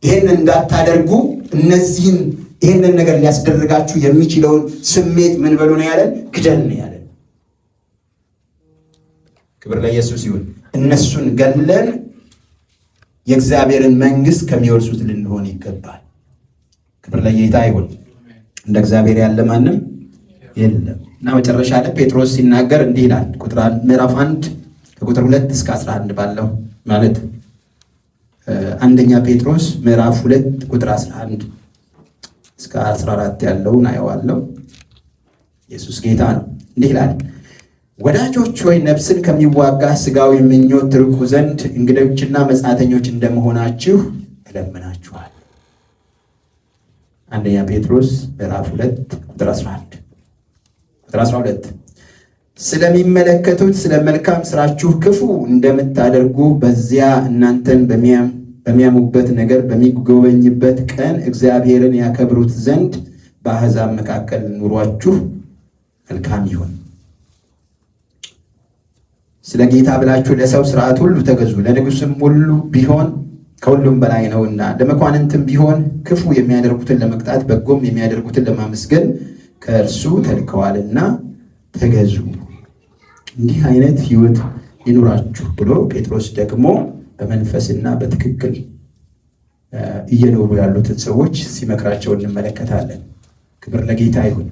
ይህን እንዳታደርጉ ይህንን ነገር ሊያስደርጋችሁ የሚችለውን ስሜት ምን በሉ ነው ያለን? ግደል ነው ያለን። ክብር ለኢየሱስ ይሁን። እነሱን ገለን የእግዚአብሔርን መንግስት ከሚወርሱት ልንሆን ይገባል። ክብር ለጌታ ይሁን። እንደ እግዚአብሔር ያለ ማንም የለም እና መጨረሻ ላይ ጴጥሮስ ሲናገር እንዲህ ይላል። ምዕራፍ 1 ከቁጥር 2 እስከ 11 ባለው ማለት አንደኛ ጴጥሮስ ምዕራፍ 2 ቁጥር 11 እስከ 14 ያለውን አየዋለሁ። ኢየሱስ ጌታ ነው። እንዲህ ይላል፣ ወዳጆች ሆይ ነፍስን ከሚዋጋ ስጋዊ ምኞት ትርቁ ዘንድ እንግዶችና መጻተኞች እንደመሆናችሁ እለምናችኋል። አንደኛ ጴጥሮስ ምዕራፍ 2 ቁጥር 11 ቁጥር 12 ስለሚመለከቱት ስለ መልካም ስራችሁ ክፉ እንደምታደርጉ በዚያ እናንተን በሚያሙበት ነገር በሚጎበኝበት ቀን እግዚአብሔርን ያከብሩት ዘንድ በአሕዛብ መካከል ኑሯችሁ መልካም ይሁን። ስለ ጌታ ብላችሁ ለሰው ሥርዓት ሁሉ ተገዙ፣ ለንጉሥም ሁሉ ቢሆን ከሁሉም በላይ ነውና፣ ለመኳንንትም ቢሆን ክፉ የሚያደርጉትን ለመቅጣት በጎም የሚያደርጉትን ለማመስገን ከእርሱ ተልከዋልና ተገዙ። እንዲህ አይነት ሕይወት ይኑራችሁ ብሎ ጴጥሮስ ደግሞ በመንፈስና በትክክል እየኖሩ ያሉትን ሰዎች ሲመክራቸው እንመለከታለን። ክብር ለጌታ ይሁን።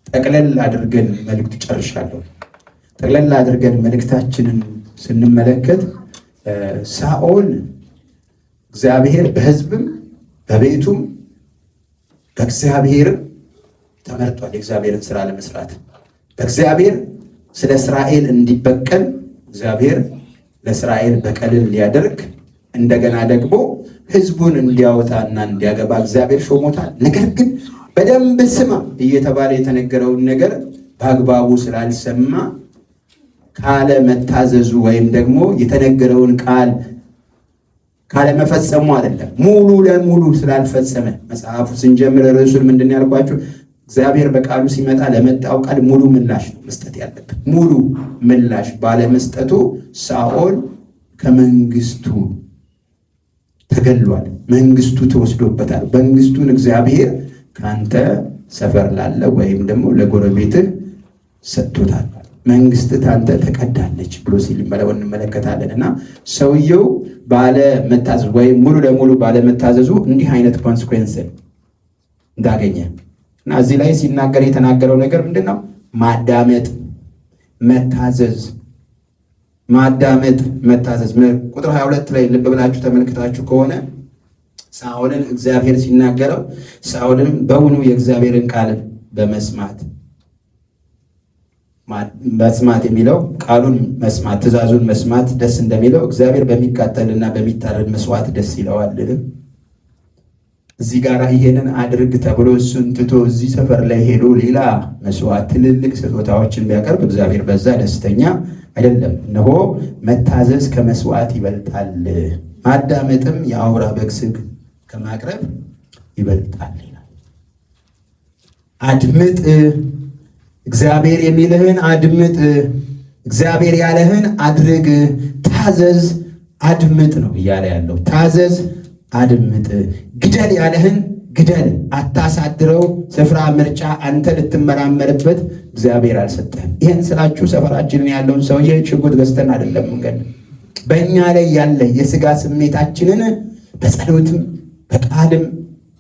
ጠቅለል አድርገን መልእክቱ ጨርሻለሁ። ጠቅለል አድርገን መልእክታችንን ስንመለከት ሳኦል እግዚአብሔር በሕዝብም በቤቱም በእግዚአብሔርም ተመርጧል። የእግዚአብሔርን ስራ ለመስራት በእግዚአብሔር ስለ እስራኤል እንዲበቀል እግዚአብሔር ለእስራኤል በቀልን ሊያደርግ እንደገና ደግሞ ሕዝቡን እንዲያወጣና እንዲያገባ እግዚአብሔር ሾሞታል። ነገር ግን በደንብ ስማ እየተባለ የተነገረውን ነገር በአግባቡ ስላልሰማ ካለ መታዘዙ ወይም ደግሞ የተነገረውን ቃል ካለመፈጸሙ አይደለም፣ ሙሉ ለሙሉ ስላልፈጸመ። መጽሐፉ ስንጀምር ርዕሱን ምንድን ያልኳችሁ? እግዚአብሔር በቃሉ ሲመጣ ለመጣው ቃል ሙሉ ምላሽ ነው መስጠት ያለበት። ሙሉ ምላሽ ባለመስጠቱ ሳኦል ከመንግስቱ ተገሏል። መንግስቱ ተወስዶበታል። መንግስቱን እግዚአብሔር ካንተ ሰፈር ላለ ወይም ደግሞ ለጎረቤትህ ሰጥቶታል። መንግስት ታንተ ተቀዳለች ብሎ ሲል እንመለከታለን። እና ሰውየው ባለመታዘዝ ወይም ሙሉ ለሙሉ ባለመታዘዙ እንዲህ አይነት ኮንስኩዌንስ እንዳገኘ እና እዚህ ላይ ሲናገር የተናገረው ነገር ምንድን ነው? ማዳመጥ፣ መታዘዝ። ማዳመጥ፣ መታዘዝ። ቁጥር 22 ላይ ልብ ብላችሁ ተመልክታችሁ ከሆነ ሳኦልን እግዚአብሔር ሲናገረው ሳኦልን በውኑ የእግዚአብሔርን ቃል በመስማት መስማት የሚለው ቃሉን መስማት ትእዛዙን መስማት ደስ እንደሚለው እግዚአብሔር በሚቃጠልና በሚታረድ መስዋዕት ደስ ይለዋል። እዚህ ጋር ይሄንን አድርግ ተብሎ እሱን ትቶ እዚህ ሰፈር ላይ ሄዶ ሌላ መስዋዕት ትልልቅ ስጦታዎችን ቢያቀርብ እግዚአብሔር በዛ ደስተኛ አይደለም። እነሆ መታዘዝ ከመስዋዕት ይበልጣል፣ ማዳመጥም የአውራ በግ ስግ ከማቅረብ ይበልጣል ይላል። አድምጥ፣ እግዚአብሔር የሚልህን አድምጥ፣ እግዚአብሔር ያለህን አድርግ፣ ታዘዝ፣ አድምጥ ነው እያለ ያለው። ታዘዝ፣ አድምጥ። ግደል ያለህን ግደል፣ አታሳድረው። ስፍራ ምርጫ አንተ ልትመራመርበት እግዚአብሔር አልሰጠህም። ይህን ስላችሁ ሰፈራችንን ያለውን ሰውዬ ሽጉጥ ገዝተን አይደለም መንገድ በእኛ ላይ ያለ የሥጋ ስሜታችንን በጸሎትም በቃልም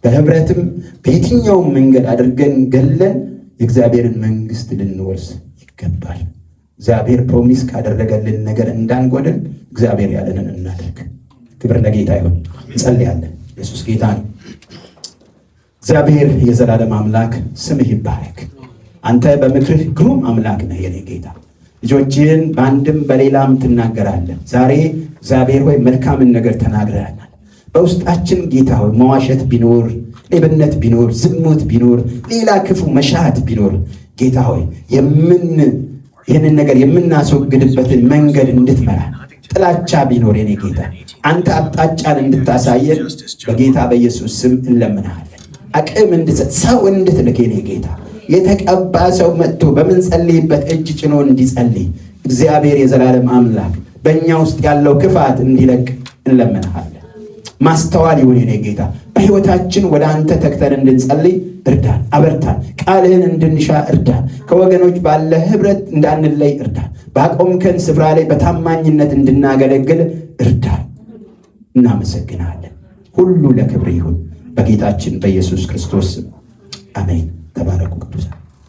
በህብረትም በየትኛውም መንገድ አድርገን ገለን የእግዚአብሔርን መንግስት ልንወርስ ይገባል። እግዚአብሔር ፕሮሚስ ካደረገልን ነገር እንዳንጎድል እግዚአብሔር ያለንን እናድርግ። ክብር ለጌታ ይሁን። እንጸልያለን። ኢየሱስ ጌታ ነው። እግዚአብሔር የዘላለም አምላክ ስምህ ይባረክ። አንተ በምክርህ ግሩም አምላክ ነህ የኔ ጌታ። ልጆችህን በአንድም በሌላም ትናገራለህ። ዛሬ እግዚአብሔር ሆይ መልካምን ነገር ተናግረናል። በውስጣችን ጌታ ሆይ መዋሸት ቢኖር፣ ሌብነት ቢኖር፣ ዝሙት ቢኖር፣ ሌላ ክፉ መሻት ቢኖር ጌታ ሆይ ይህንን ነገር የምናስወግድበትን መንገድ እንድትመራ፣ ጥላቻ ቢኖር የኔ ጌታ አንተ አቅጣጫን እንድታሳየን በጌታ በኢየሱስ ስም እንለምናለን። አቅም እንድትሰጥ፣ ሰው እንድትልክ የኔ ጌታ የተቀባ ሰው መጥቶ በምንጸልይበት እጅ ጭኖ እንዲጸልይ እግዚአብሔር የዘላለም አምላክ በእኛ ውስጥ ያለው ክፋት እንዲለቅ እንለምናለን። ማስተዋል ይሁን የኔ ጌታ። በሕይወታችን ወደ አንተ ተግተን እንድንጸልይ እርዳን፣ አበርታን። ቃልህን እንድንሻ እርዳን። ከወገኖች ባለ ህብረት እንዳንለይ እርዳን። ባቆምከን ስፍራ ላይ በታማኝነት እንድናገለግል እርዳን። እናመሰግናለን። ሁሉ ለክብር ይሁን በጌታችን በኢየሱስ ክርስቶስ አሜን።